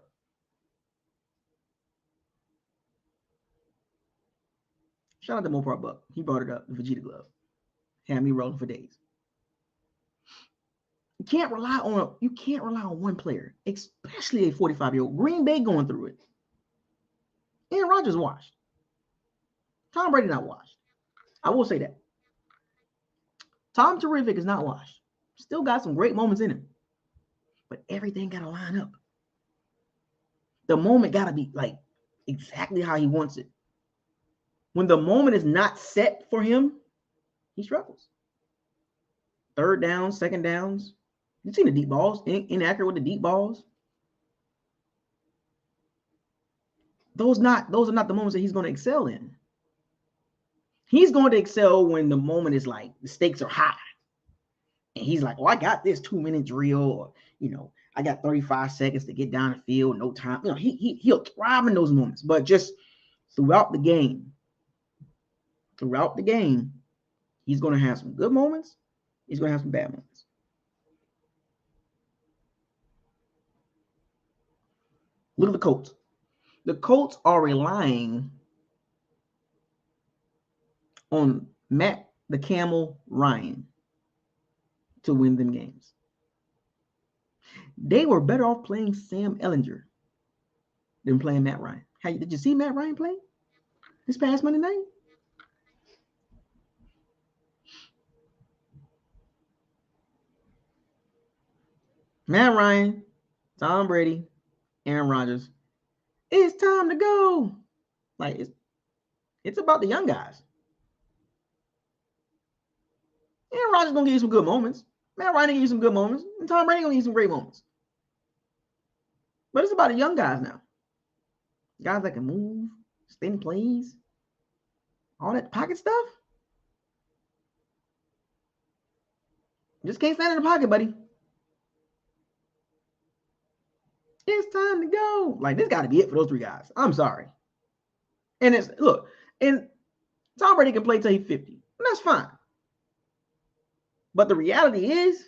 Shout out to Mopar Buck. He brought it up, the Vegeta glove. Had me rolling for days. You can't rely on one player, especially a 45-year-old. Green Bay going through it. Aaron Rodgers washed. Tom Brady not washed. I will say that. Tom Terrific is not washed. Still got some great moments in him. But everything got to line up. The moment got to be like exactly how he wants it. When the moment is not set for him, he struggles. Third downs, second downs. You've seen the deep balls, inaccurate with the deep balls. Those are not the moments that he's going to excel in. He's going to excel when the moment is like the stakes are high. And he's like, oh, I got this 2-minute drill, or, I got 35 seconds to get down the field, no time. He'll thrive in those moments. But just throughout the game, he's going to have some good moments. He's going to have some bad moments. Look at the Colts. The Colts are relying on Matt the Camel Ryan to win them games. They were better off playing Sam Ehlinger than playing Matt Ryan. Did you see Matt Ryan play this past Monday night? Matt Ryan, Tom Brady, Aaron Rodgers. It's time to go. Like, it's about the young guys. Aaron Rodgers gonna give you some good moments. Matt Ryan gonna give you some good moments. And Tom Brady gonna give you some great moments. But it's about the young guys now. Guys that can move, spin plays, all that pocket stuff. Just can't stand in the pocket, buddy. It's time to go. Like, this got to be it for those three guys. I'm sorry. And and Tom Brady can play till he's 50. And that's fine. But the reality is,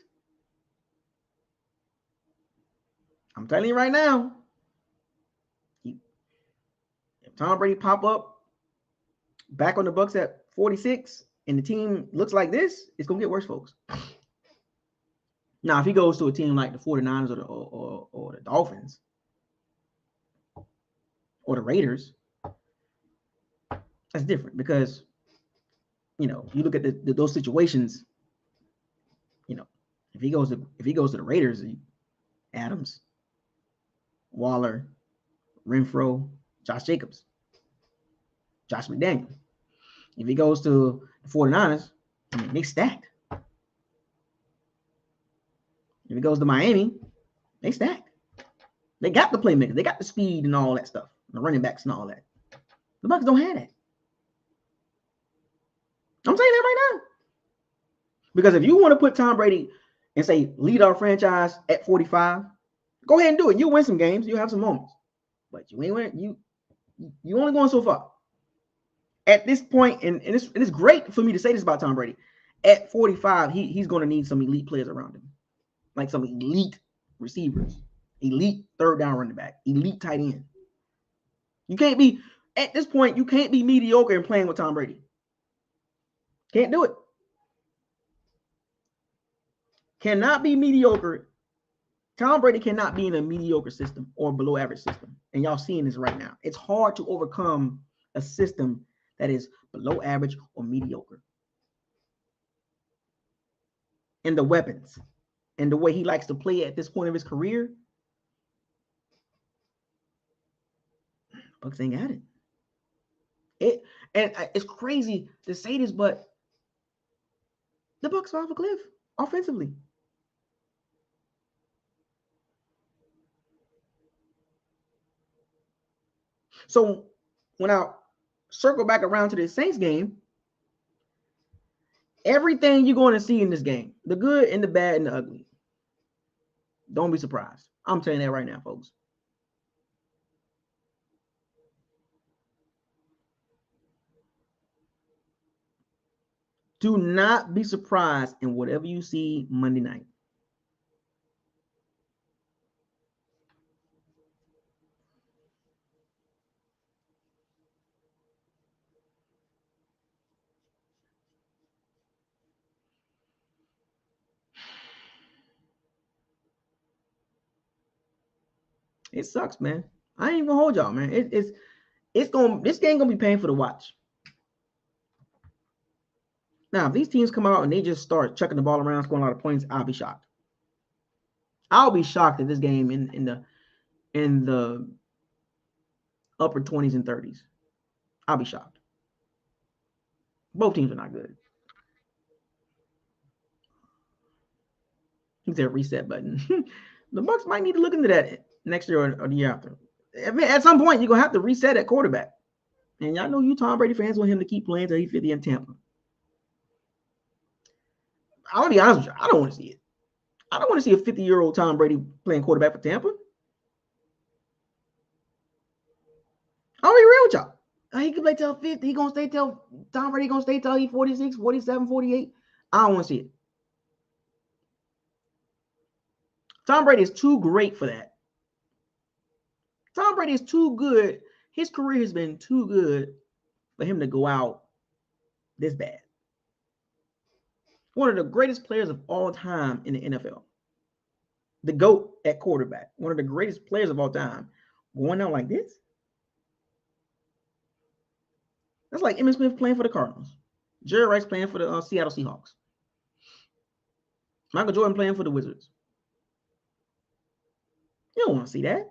I'm telling you right now, if Tom Brady pop up back on the Bucs at 46 and the team looks like this, it's going to get worse, folks. Now, if he goes to a team like the 49ers or the Dolphins or the Raiders, that's different, because, you look at those situations, if he goes to the Raiders, Adams, Waller, Renfro, Josh Jacobs, Josh McDaniel. If he goes to the 49ers, they stacked. If he goes to Miami, they stacked. They got the playmakers. They got the speed and all that stuff. The running backs and all that. The Bucs don't have that. I'm saying that right now. Because if you want to put Tom Brady and say, lead our franchise at 45, go ahead and do it. You'll win some games. You'll have some moments. But you ain't win. You only going so far. At this point, and it's great for me to say this about Tom Brady. at 45, he's going to need some elite players around him, like some elite receivers, elite third down running back, elite tight end. You can't be, at this point, you can't be mediocre and playing with Tom Brady. Can't do it. Cannot be mediocre. Tom Brady cannot be in a mediocre system or below average system. And y'all seeing this right now. It's hard to overcome a system that is below average or mediocre. And the weapons and the way he likes to play at this point of his career, Bucs ain't got it. It's crazy to say this, but the Bucs are off a cliff offensively. So when I circle back around to the Saints game, everything you're going to see in this game, the good and the bad and the ugly, don't be surprised. I'm telling you that right now, folks. Do not be surprised in whatever you see Monday night. It sucks, man. I ain't even gonna hold y'all, man. This game gonna be painful to watch. Now, if these teams come out and they just start chucking the ball around, scoring a lot of points, I'll be shocked. I'll be shocked at this game in the upper 20s and 30s. I'll be shocked. Both teams are not good. It's a reset button. The Bucs might need to look into that next year or the year after. I mean, at some point, you're gonna have to reset at quarterback. And y'all know you Tom Brady fans want him to keep playing until he's 50 in Tampa. I'll be honest with you, I don't want to see it. I don't want to see a 50-year-old Tom Brady playing quarterback for Tampa. I'll be real with y'all. He can play till 50. He gonna stay till Tom Brady gonna stay till he's 46, 47, 48. I don't want to see it. Tom Brady is too great for that. Tom Brady is too good. His career has been too good for him to go out this bad. One of the greatest players of all time in the NFL. The GOAT at quarterback. One of the greatest players of all time. Going out like this? That's like Emmitt Smith playing for the Cardinals. Jerry Rice playing for the Seattle Seahawks. Michael Jordan playing for the Wizards. You don't want to see that.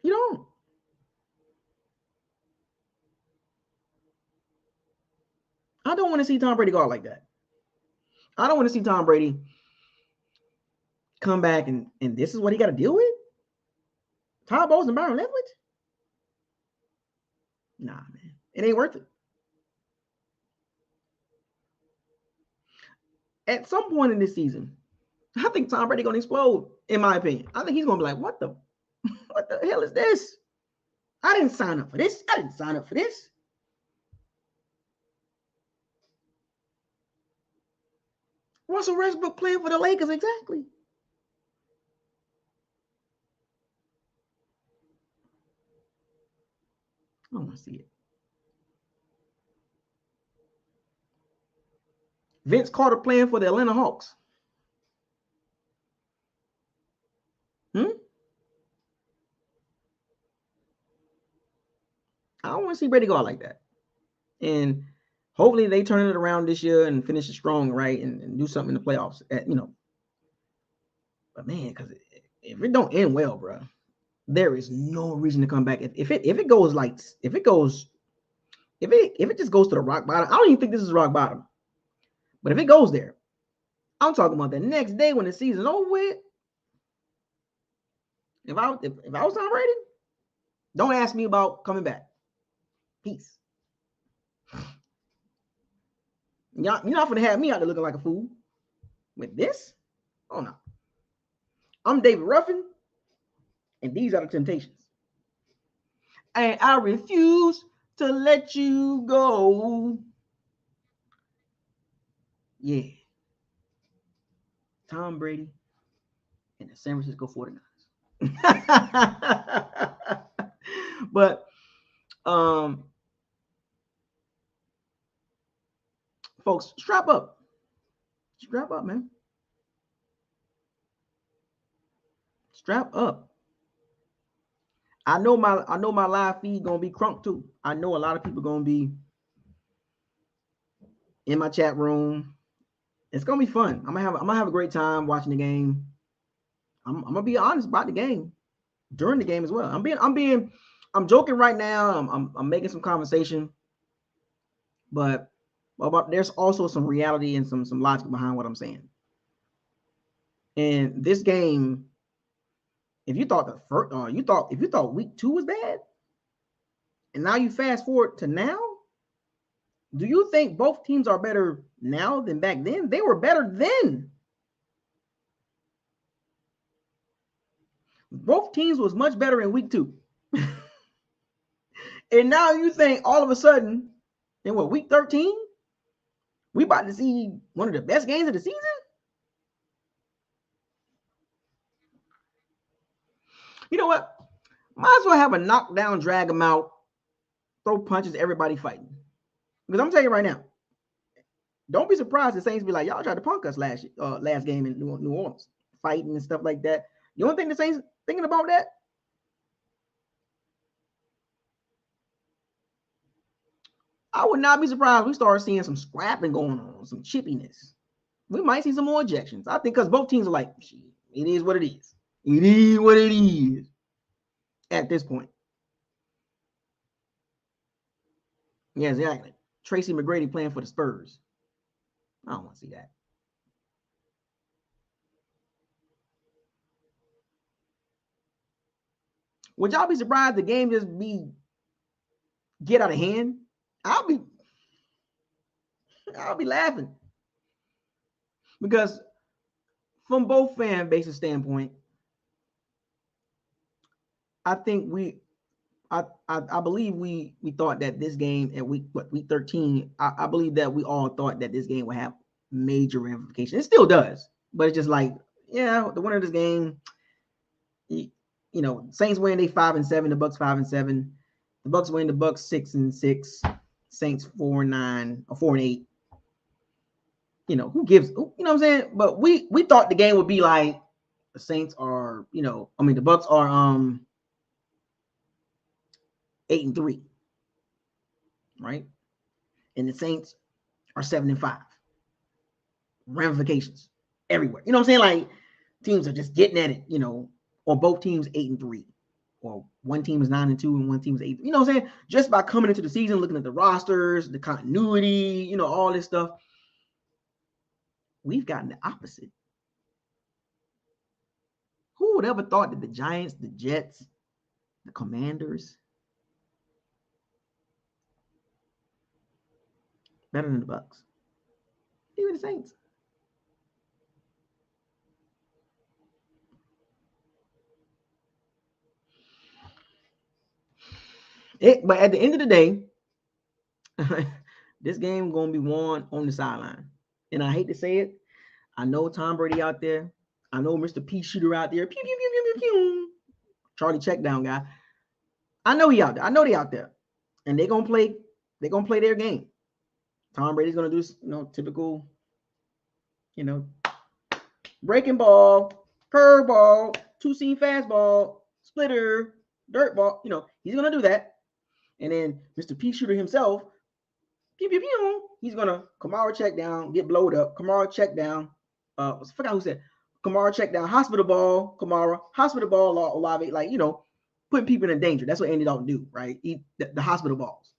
You don't. I don't want to see Tom Brady go out like that. I don't want to see Tom Brady come back and this is what he got to deal with? Todd Bowles and Byron Leftwich? Nah, man. It ain't worth it. At some point in this season, I think Tom Brady going to explode, in my opinion. I think he's going to be like, what the hell is this? I didn't sign up for this. I didn't sign up for this. Russell Westbrook playing for the Lakers, exactly. I don't want to see it. Vince Carter playing for the Atlanta Hawks. I don't want to see Brady go out like that. And hopefully they turn it around this year and finish it strong, right? And do something in the playoffs, But man, because if it don't end well, bro, there is no reason to come back. If it just goes to the rock bottom, I don't even think this is rock bottom. But if it goes there, I'm talking about the next day when the season's over with. If I was Tom Brady, don't ask me about coming back. Peace. You're not gonna have me out there looking like a fool with this. Oh no. I'm David Ruffin, and these are the Temptations. And I refuse to let you go. Yeah. Tom Brady and the San Francisco 49ers. But folks, strap up. Strap up, man. Strap up. I know my live feed gonna be crunk too. I know a lot of people gonna be in my chat room. It's gonna be fun. I'm gonna have a great time watching the game. I'm gonna be honest about the game during the game as well. I'm joking right now. I'm making some conversation, but there's also some reality and some logic behind what I'm saying. And this game, if you thought if you thought week 2 was bad, and now you fast forward to now, do you think both teams are better now than back then? They were better then. Both teams was much better in week 2. And now you think all of a sudden, in week 13, we about to see one of the best games of the season? You know what? Might as well have a knockdown, drag them out, throw punches, everybody fighting. Because I'm telling you right now, don't be surprised the Saints be like, y'all tried to punk us last game in New Orleans, fighting and stuff like that. You don't think the Saints thinking about that? I would not be surprised we start seeing some scrapping going on, some chippiness. We might see some more ejections. I think because both teams are like, it is what it is. It is what it is at this point. Yeah, exactly. Tracy McGrady playing for the Spurs. I don't want to see that. Would y'all be surprised the game just get out of hand? I'll be laughing. Because from both fan bases standpoint, I think I believe we thought that this game at week 13, I believe that we all thought that this game would have major ramifications. It still does, but it's just like, yeah, the winner of this game, you know, Saints win, they 5-7, the Bucks 5-7. The Bucks win, the Bucks 6-6, Saints 4-9 or 4-8. You know, who gives, you know what I'm saying? But we thought the game would be like the Saints are, the Bucks are 8-3, right? And the Saints are 7-5. Ramifications everywhere. You know what I'm saying? Like teams are just getting at it, or both teams 8-3, or one team is 9-2 and one team is 8. You know what I'm saying? Just by coming into the season, looking at the rosters, the continuity, all this stuff, we've gotten the opposite. Who would ever thought that the Giants, the Jets, the Commanders, better than the Bucks, even the Saints? But at the end of the day, this game gonna be won on the sideline. And I hate to say it, I know Tom Brady out there. I know Mr. P Shooter out there. Pew, pew, pew, pew, pew, pew. Charlie Checkdown guy. I know he out there. I know they out there. And they're gonna play their game. Tom Brady's gonna do typical, breaking ball, curve ball, two-seam fastball, splitter, dirt ball. He's gonna do that. And then Mr. P Shooter himself, pew, pew, pew, he's gonna Kamara check down, get blowed up. Kamara check down. I forgot who said Kamara check down, hospital ball, Kamara, hospital ball, Olave, like, putting people in danger. That's what Andy Dalton do, right? Eat the hospital balls.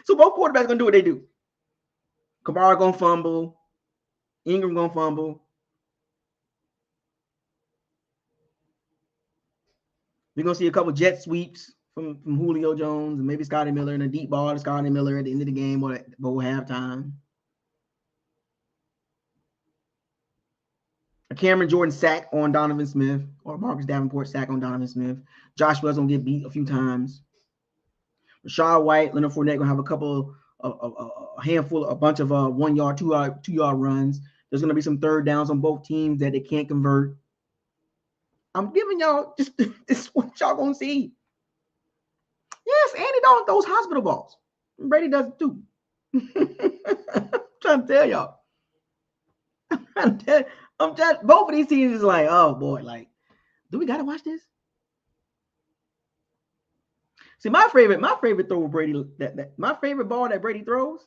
So both quarterbacks gonna do what they do. Kamara gonna fumble, Ingram gonna fumble. We're gonna see a couple jet sweeps from Julio Jones and maybe Scotty Miller, and a deep ball to Scotty Miller at the end of the game or halftime. A Cameron Jordan sack on Donovan Smith, or Marcus Davenport sack on Donovan Smith. Joshua's gonna get beat a few times. Rashad White, Leonard Fournette gonna have a couple, a handful, a bunch of 1 yard, 2 yard runs. There's gonna be some third downs on both teams that they can't convert. I'm giving y'all just this is what y'all gonna see. Yes, Andy Dalton throws hospital balls. Brady does it too. I'm trying to tell y'all. I'm just both of these teams is like, oh boy, like, do we gotta watch this? See, my favorite throw with Brady, my favorite ball that Brady throws,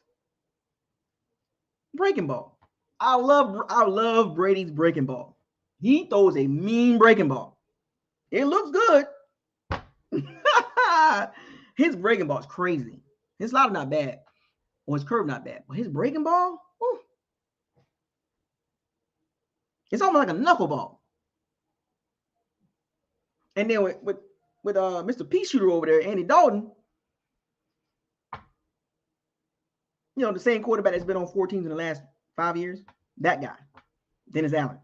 breaking ball. I love Brady's breaking ball. He throws a mean breaking ball. It looks good. His breaking ball is crazy. His slider not bad, or his curve not bad, but his breaking ball, whew, it's almost like a knuckleball. And then with Mr. P shooter over there, Andy Dalton, the same quarterback that's been on 4 teams in the last 5 years, that guy, Dennis Allen.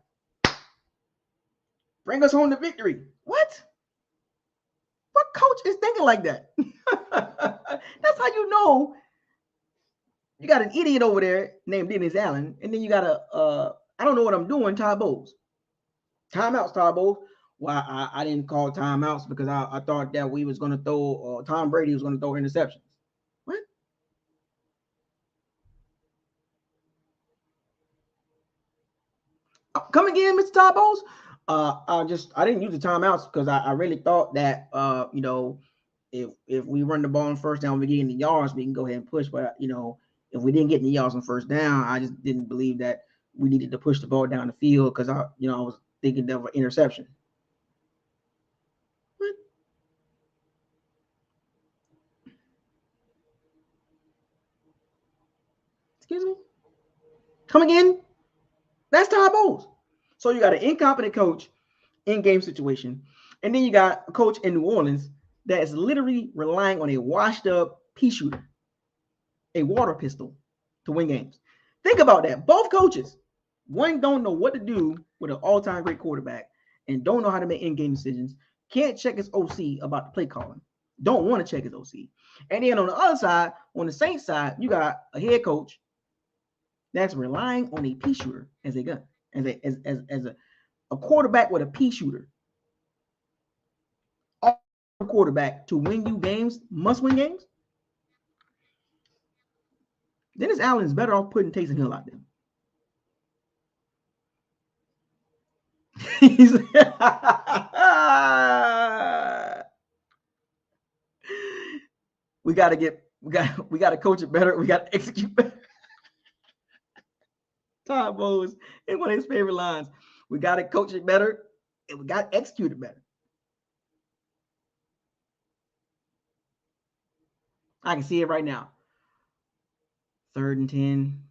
Bring us home to victory. What coach is thinking like that? That's how you know you got an idiot over there named Dennis Allen, and then you got I don't know what I'm doing, Todd Bowles. Timeouts, Todd Bowles. Well, I didn't call timeouts because I thought that we was going to throw, Tom Brady was going to throw interceptions. What? Come again, Mr. Todd Bowles? I didn't use the timeouts because I really thought that if we run the ball on first down, we get in the yards, we can go ahead and push. But if we didn't get in the yards on first down, I just didn't believe that we needed to push the ball down the field because I was thinking of an interception. What? Excuse me? Come again? That's Todd Bowles. So you got an incompetent coach in game situation, and then you got a coach in New Orleans that is literally relying on a washed up pea shooter, a water pistol to win games. Think about that. Both coaches, one don't know what to do with an all-time great quarterback and don't know how to make in-game decisions, can't check his OC about the play calling, don't want to check his OC. And then on the other side, on the Saints side, you got a head coach that's relying on a pea shooter as a gun, as a quarterback with a pea shooter. A quarterback to win you games, must-win games. Dennis Allen is better off putting Taysom Hill out there. we got to coach it better. We got to execute better. Todd Bowles in one of his favorite lines. We got to coach it better and we got to execute it better. I can see it right now. 3rd and 10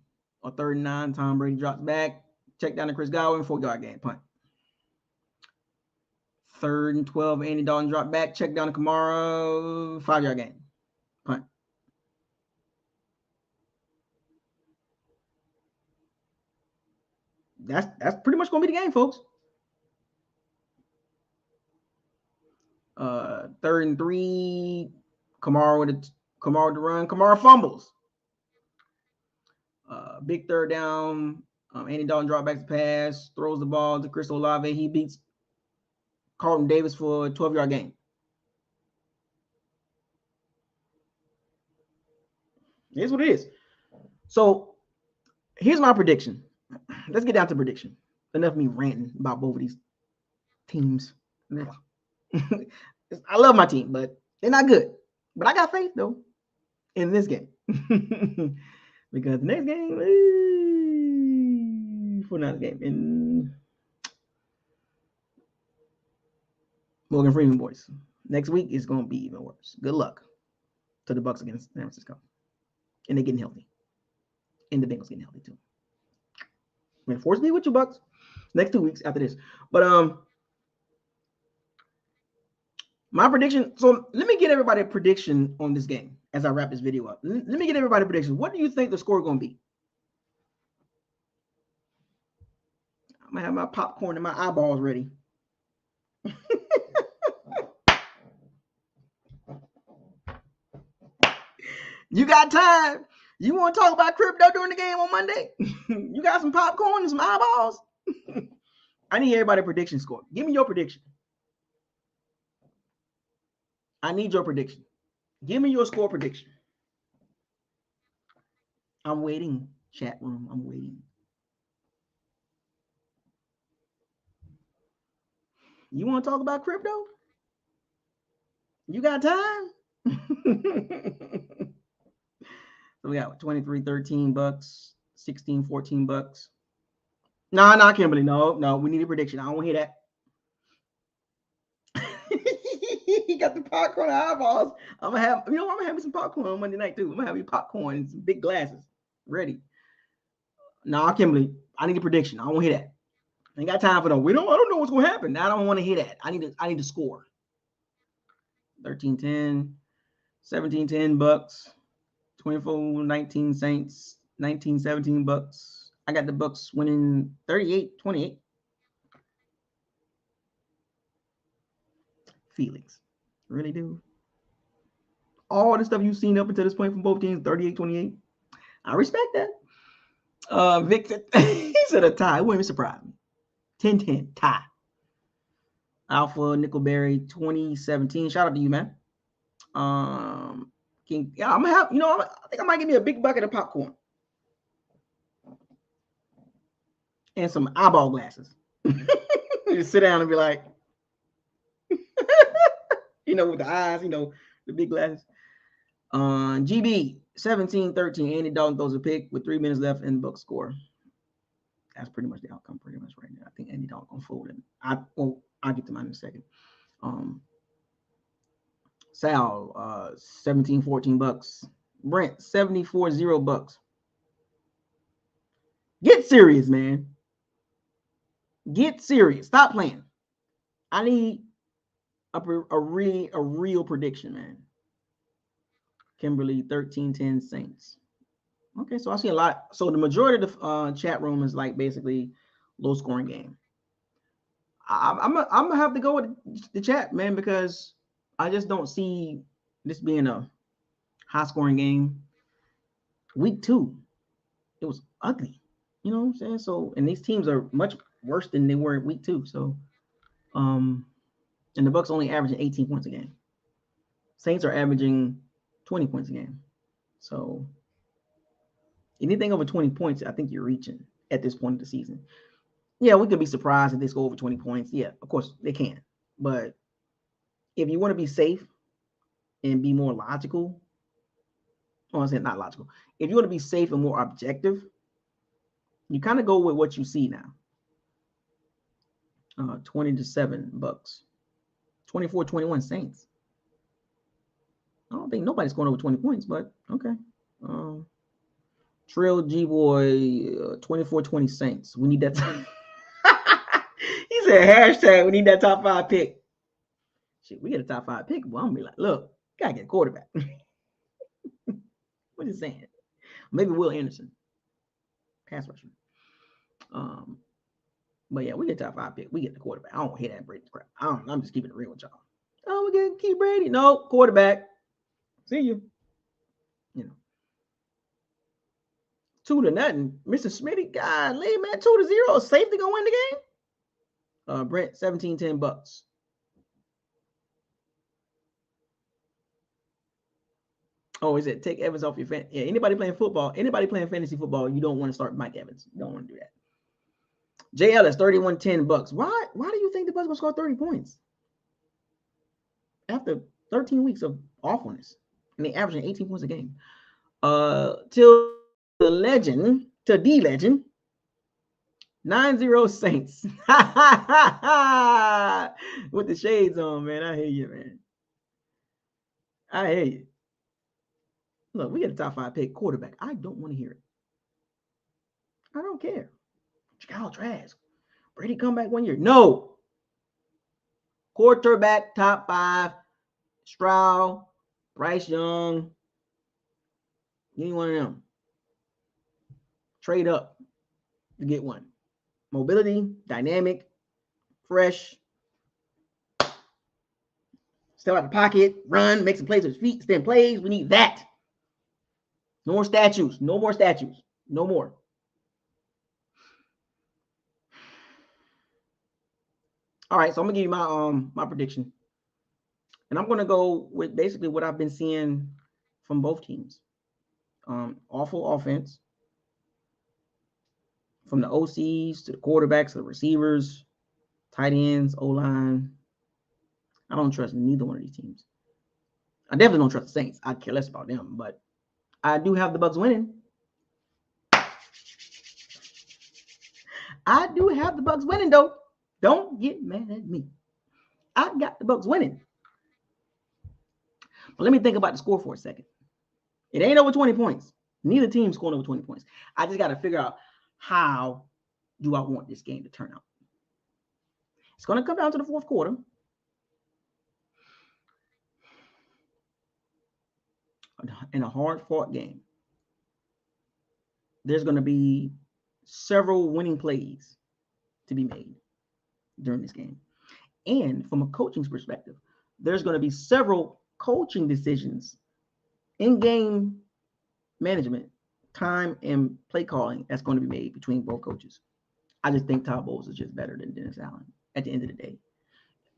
or 3rd and 9. Tom Brady drops back. Check down to Chris Godwin. 4-yard gain. Punt. 3rd and 12. Andy Dalton drop back. Check down to Kamara. 5-yard gain. Punt. That's pretty much going to be the game, folks. 3rd and 3. Kamara to run. Kamara fumbles. Big 3rd down. Andy Dalton drop back to pass. Throws the ball to Chris Olave. He beats Carlton Davis for a 12-yard gain. Here's what it is. So here's my prediction. Let's get down to prediction. Enough of me ranting about both of these teams. I love my team, but they're not good. But I got faith, though, in this game. Because the next game, for another game, in Morgan Freeman boys. Next week is going to be even worse. Good luck to the Bucs against San Francisco. And they're getting healthy. And the Bengals getting healthy, too. I'm going to force me with you, Bucs, next 2 weeks after this. But my prediction. So let me get everybody a prediction on this game as I wrap this video up. Let me get everybody a prediction. What do you think the score is going to be? I'm going to have my popcorn and my eyeballs ready. You got time. You want to talk about crypto during the game on Monday? You got some popcorn and some eyeballs? I need everybody prediction score. Give me your prediction. I need your prediction. Give me your score prediction. I'm waiting, chat room. I'm waiting. You want to talk about crypto? You got time? So we got 23, 13 bucks, 16, 14 bucks. Nah, Kimberly. No, we need a prediction. I don't want to hear that. He got the popcorn eyeballs. I'm gonna have me some popcorn on Monday night too. I'm gonna have me popcorn and some big glasses ready. Nah, Kimberly, I need a prediction. I don't want to hear that. I ain't got time for them. I don't know what's gonna happen. I don't want to hear that. I need to score. 13-10, 17-10 bucks, 24-19 Saints, 19-17 bucks. I got the Bucks winning 38-28. Feelings. Really do. All the stuff you've seen up until this point from both teams, 38-28. I respect that. Victor, he said a tie. It wouldn't surprise me. 10-10, tie. Alpha Nickelberry 2017. Shout out to you, man. I'm gonna have, I think I might give me a big bucket of popcorn and some eyeball glasses. Just sit down and be like, with the eyes, the big glasses. GB 17-13. Andy Dalton throws a pick with 3 minutes left in the Bucs score. That's pretty much the outcome, pretty much right now. I think Andy Dalton gonna fold it. I'll get to mine in a second. Sal 17-14 bucks. Brent 74-0 bucks. Get serious, man. Get serious. Stop playing. I need a real prediction, man. Kimberly 13-10 Saints. Okay, so I see a lot. So the majority of the chat room is like basically low scoring game. I'm gonna have to go with the chat, man, because I just don't see this being a high scoring game. Week 2, it was ugly. You know what I'm saying? So, and these teams are much worse than they were in week 2. So, and the Bucs only averaging 18 points a game. Saints are averaging 20 points a game. So, anything over 20 points, I think you're reaching at this point of the season. Yeah, we could be surprised if they score over 20 points. Yeah, of course they can. But if you want to be safe and be more logical, I said not logical. If you want to be safe and more objective, you kind of go with what you see now. 20-7 Bucs. 24-21 Saints. I don't think nobody's going over 20 points, but okay. Trill G Boy 24-20 Saints. We need that. He said hashtag we need that top 5 pick. Shit, we get a top 5 pick. Well, I'm gonna be like, look, gotta get a quarterback. What is saying? Maybe Will Anderson, pass rusher. But yeah, we get top 5 pick. We get the quarterback. I don't hear that Brady crap. I'm just keeping it real with y'all. Oh, we get keep Brady. No, quarterback. See you. 2-0. Mr. Smitty, golly, man, 2-0. Safety gonna win the game. Brent 17-10 Bucs. Oh, is it take Evans off your fan? Yeah, anybody playing football, anybody playing fantasy football, you don't want to start Mike Evans. You don't want to do that. JL is 31-10 Bucs. Why do you think the Bucs will score 30 points? After 13 weeks of awfulness. And they averaging 18 points a game. Till the legend, 9-0 Saints. With the shades on, man. I hear you, man. I hear you. Look, we get a top 5 pick quarterback. I don't want to hear it. I don't care. Chicago Trash. Brady come back 1 year. No. Quarterback top 5. Stroud, Bryce Young. Any one of them. Trade up to get one. Mobility, dynamic, fresh. Step out the pocket, run, make some plays with his feet, extend plays. We need that. No more statues. No more statues. No more. All right, so I'm gonna give you my prediction, and I'm gonna go with basically what I've been seeing from both teams. Awful offense from the OCs to the quarterbacks to the receivers, tight ends, O-line. I don't trust neither one of these teams. I definitely don't trust the Saints. I care less about them, but I do have the Bucs winning. I do have the Bucs winning, though. Don't get mad at me. I got the Bucs winning. But let me think about the score for a second. It ain't over 20 points. Neither team scoring over 20 points. I just got to figure out how do I want this game to turn out. It's going to come down to the fourth quarter. In a hard-fought game, there's going to be several winning plays to be made during this game. And from a coaching's perspective, there's going to be several coaching decisions in game management, time, and play calling that's going to be made between both coaches. I just think Todd Bowles is just better than Dennis Allen at the end of the day.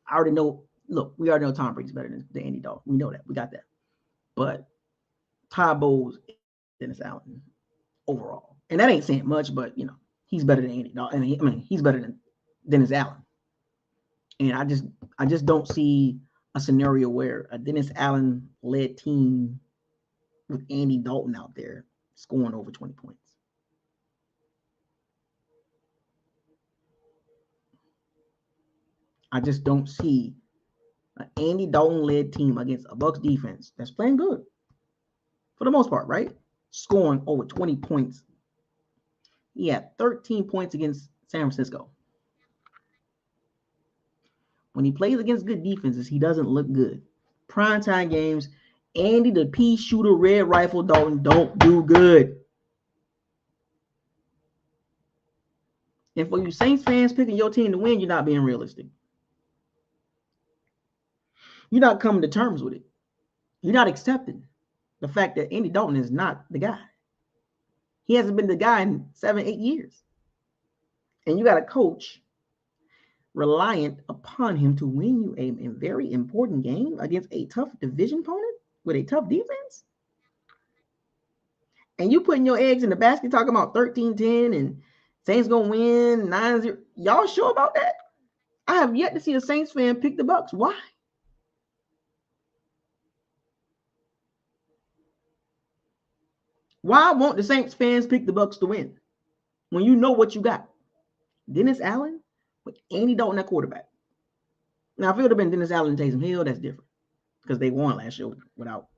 I already know, look, we already know Tom Brady's better than Andy Dalton. We know that. We got that. But Todd Bowles, Dennis Allen overall. And that ain't saying much, but, you know, he's better than Andy Dalton. I mean, he's better than Dennis Allen. And I just don't see a scenario where a Dennis Allen-led team with Andy Dalton out there scoring over 20 points. I just don't see an Andy Dalton-led team against a Bucs defense that's playing good for the most part, right? Scoring over 20 points. He had 13 points against San Francisco. When he plays against good defenses, he doesn't look good. Primetime games, Andy the pea shooter, red rifle Dalton don't do good. And for you Saints fans picking your team to win, you're not being realistic. You're not coming to terms with it. You're not accepting the fact that Andy Dalton is not the guy. He hasn't been the guy in 7-8 years. And you got a coach reliant upon him to win you a very important game against a tough division opponent with a tough defense. And you putting your eggs in the basket talking about 13-10 and Saints gonna win 9-0. Y'all sure about that? I have yet to see a Saints fan pick the Bucs. Why? Why won't the Saints fans pick the Bucs to win when you know what you got? Dennis Allen with Andy Dalton at quarterback. Now, if it would have been Dennis Allen and Taysom Hill, that's different because they won last year without,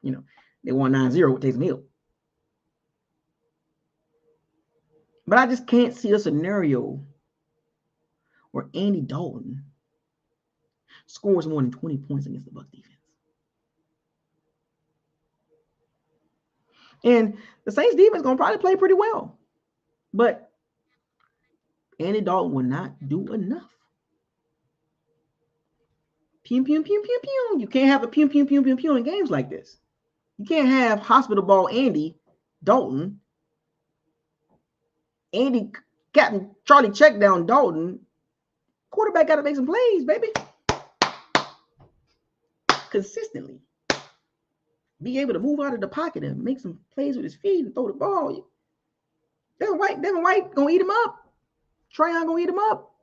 you know, they won 9-0 with Taysom Hill. But I just can't see a scenario where Andy Dalton scores more than 20 points against the Bucs defense. And the Saints defense is going to probably play pretty well. But Andy Dalton will not do enough. Pew, pew, pew, pew, pew. You can't have a pew, pew, pew, pew, pew in games like this. You can't have hospital ball Andy Dalton. Andy, Captain Charlie check down Dalton. Quarterback got to make some plays, baby. Consistently. Be able to move out of the pocket and make some plays with his feet and throw the ball. Devin White gonna eat him up. Trayon gonna eat him up.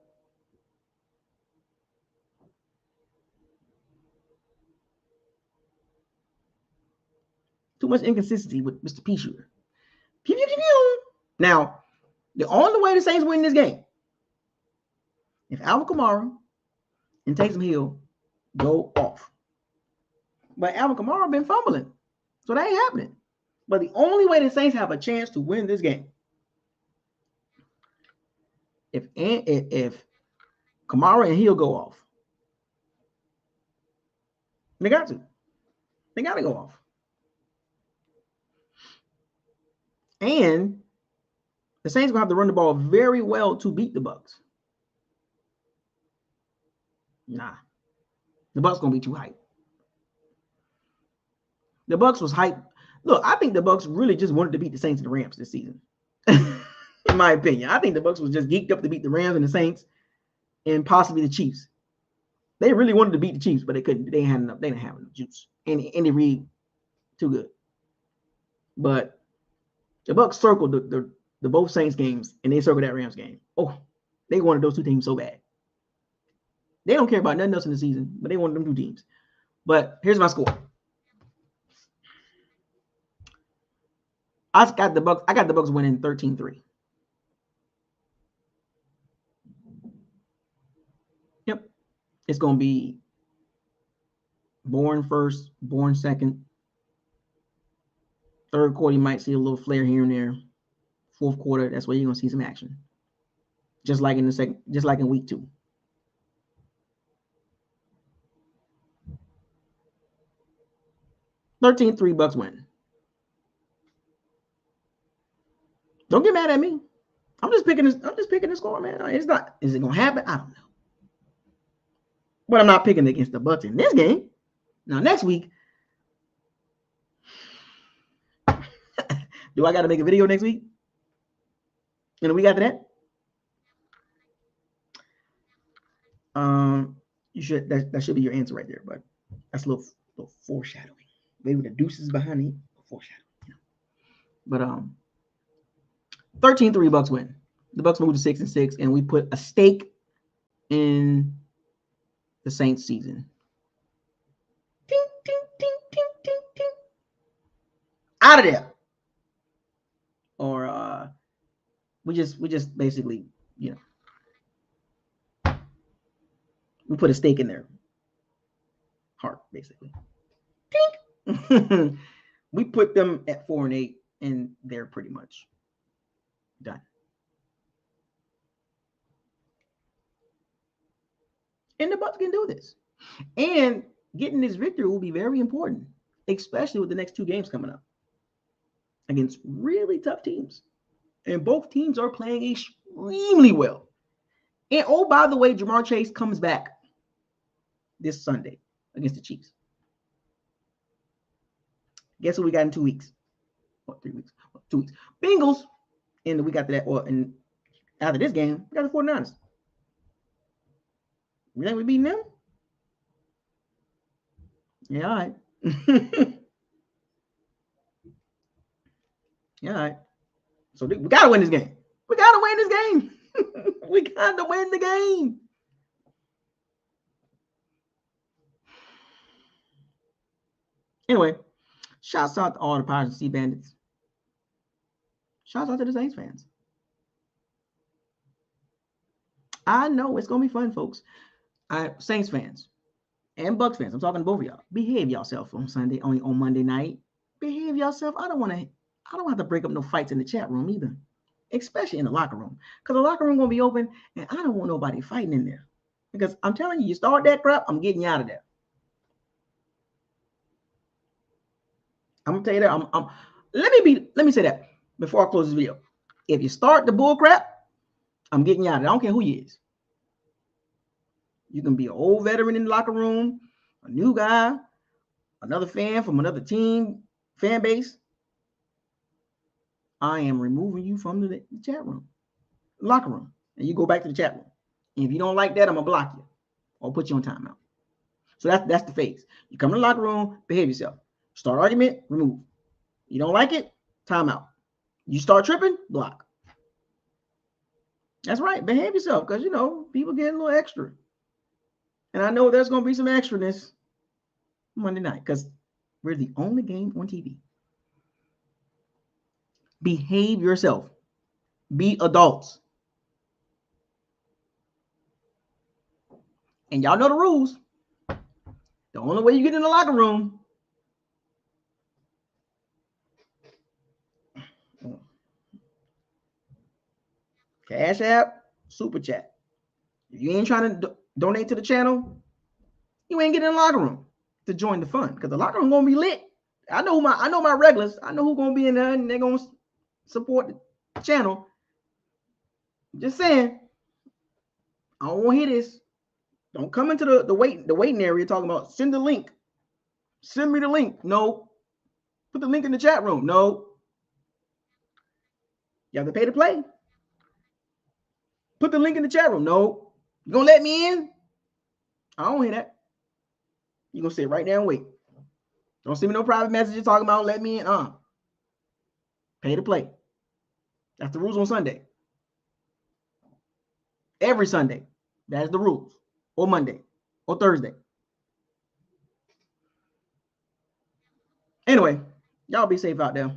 Too much inconsistency with Mr. P. Shooter. Pew, pew, pew, pew. Now, the only way the Saints win this game, if Alvin Kamara and Taysom Hill go off. But Alvin Kamara been fumbling, so that ain't happening. But the only way the Saints have a chance to win this game, if Kamara and Hill go off, they got to. They got to go off. And the Saints going to have to run the ball very well to beat the Bucs. Nah. The Bucs going to be too hyped. The Bucs was hyped. Look, I think the Bucs really just wanted to beat the Saints and the Rams this season. In my opinion, I think the Bucs was just geeked up to beat the Rams and the Saints and possibly the Chiefs. They really wanted to beat the Chiefs, but they couldn't. They didn't have enough juice. And Andy Reid, too good. But the Bucs circled the both Saints games, and they circled that Rams game. Oh, they wanted those two teams so bad. They don't care about nothing else in the season, but they wanted them two teams. But here's my score. I got the Bucs winning 13-3. Yep. It's going to be Bourne first, Bourne second. Third quarter, you might see a little flare here and there. Fourth quarter, that's where you're going to see some action. Just like in week 2. $13-3 Bucs win. Don't get mad at me. I'm just picking the score, man. It's not. Is it gonna happen? I don't know. But I'm not picking against the Bucs in this game. Now next week, do I got to make a video next week? And the week after that? You should. That should be your answer right there. But that's a little foreshadowing. Maybe the deuces behind it. Foreshadowing. You know. But 13-3 Bucs win. The Bucs moved to 6-6, and we put a stake in the Saints season. Ding, ding, ding, ding, ding, ding. Out of there. Or we just basically, you know, we put a stake in their heart, basically. Ding. We put them at 4-8, and they're pretty much done. And the Bucs can do this. And getting this victory will be very important, especially with the next 2 games coming up against really tough teams. And both teams are playing extremely well. And oh, by the way, Jamar Chase comes back this Sunday against the Chiefs. Guess what we got in 2 weeks? What, 3 weeks? 2 weeks. Bengals. And the week after that, and after this game, we got the 49ers. You think we beating them? Yeah, all right. Yeah, all right. So we got to win this game. We got to win this game. We got to win the game. Anyway, shouts out to all the Pirates and Sea Bandits. Shouts out to the Saints fans. I know it's going to be fun, folks. Saints fans and Bucs fans, I'm talking to both of y'all. Behave yourself on Sunday, on Monday night. Behave yourself. I don't have to break up no fights in the chat room either, especially in the locker room, because the locker room going to be open, and I don't want nobody fighting in there. Because I'm telling you, you start that crap, I'm getting you out of there. I'm gonna tell you that. Let me say that before I close this video. If you start the bull crap, I'm getting you out of there. I don't care who you is. You can be an old veteran in the locker room, a new guy, another fan from another team, fan base. I am removing you from the chat room, locker room, and you go back to the chat room. And if you don't like that, I'm gonna block you or put you on timeout. So that's the phase. You come to the locker room, behave yourself. Start argument, remove. You don't like it, timeout. You start tripping, block. That's right. Behave yourself, because people get a little extra. And I know there's going to be some extraness Monday night, because we're the only game on TV. Behave yourself. Be adults. And y'all know the rules. The only way you get in the locker room, Cash App, Super Chat. If you ain't trying to donate to the channel, you ain't getting in the locker room to join the fun, because the locker room gonna be lit. I know my regulars. I know who's gonna be in there, and they're gonna support the channel. Just saying, I don't want to hear this. Don't come into the waiting area talking about send the link. Send me the link. No, Put the link in the chat room. No. You have to pay to play. Put the link in the chat room. No. You gonna let me in? I don't hear that. You gonna sit right there and wait. Don't send me no private messages talking about let me in. Pay to play. That's the rules on Sunday. Every Sunday. That's the rules. Or Monday. Or Thursday. Anyway, y'all be safe out there.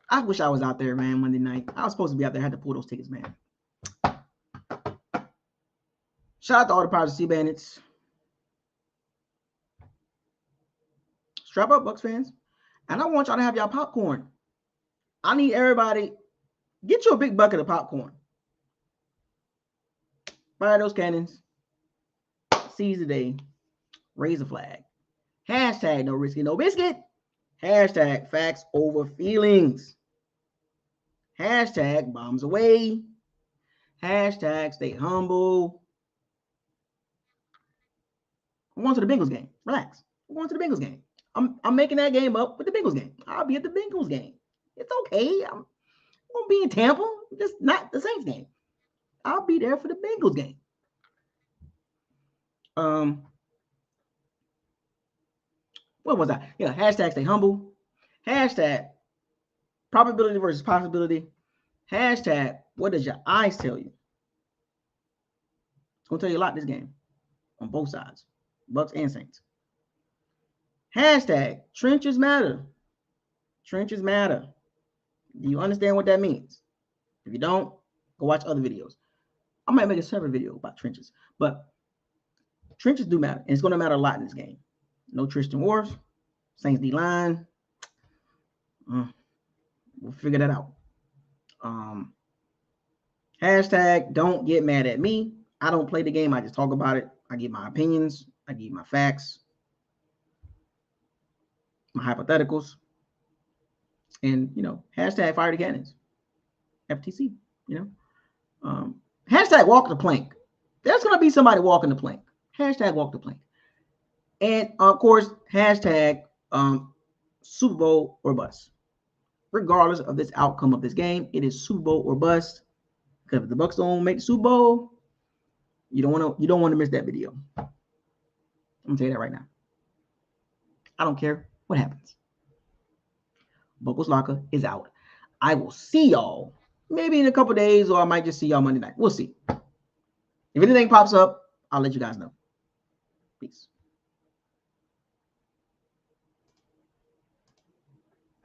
I wish I was out there, man, Monday night. I was supposed to be out there. I had to pull those tickets, man. Shout out to all the Pirates Sea Bandits. Strap up, Bucs fans. And I want y'all to have y'all popcorn. I need everybody, get you a big bucket of popcorn. Fire those cannons. Seize the day. Raise a flag. Hashtag no risky, no biscuit. Hashtag facts over feelings. Hashtag bombs away. Hashtag stay humble. I'm going to the Bengals game. Relax. I'm going to the Bengals game. I'm making that game up with the Bengals game. I'll be at the Bengals game. It's okay. I'm going to be in Tampa. Just not the Saints game. I'll be there for the Bengals game. What was that? Yeah, hashtag stay humble. Hashtag probability versus possibility. Hashtag what does your eyes tell you? It's going to tell you a lot this game on both sides, Bucs and Saints. Hashtag trenches matter. Trenches matter. Do you understand what that means? If you don't, go watch other videos. I might make a separate video about trenches, but trenches do matter, and it's going to matter a lot in this game. No Tristan Wirfs, Saints D-line. We'll figure that out. Hashtag don't get mad at me. I don't play the game. I just talk about it. I give my opinions. I give my facts, my hypotheticals, and, hashtag fire the cannons. FTC, hashtag walk the plank. There's going to be somebody walking the plank. Hashtag walk the plank. And, of course, hashtag Super Bowl or bust. Regardless of this outcome of this game, it is Super Bowl or bust. Because if the Bucs don't make the Super Bowl, you don't want to miss that video. I'm gonna tell you that right now. I don't care what happens. Buckles Locker is out. I will see y'all maybe in a couple days, or I might just see y'all Monday night. We'll see. If anything pops up, I'll let you guys know. Peace.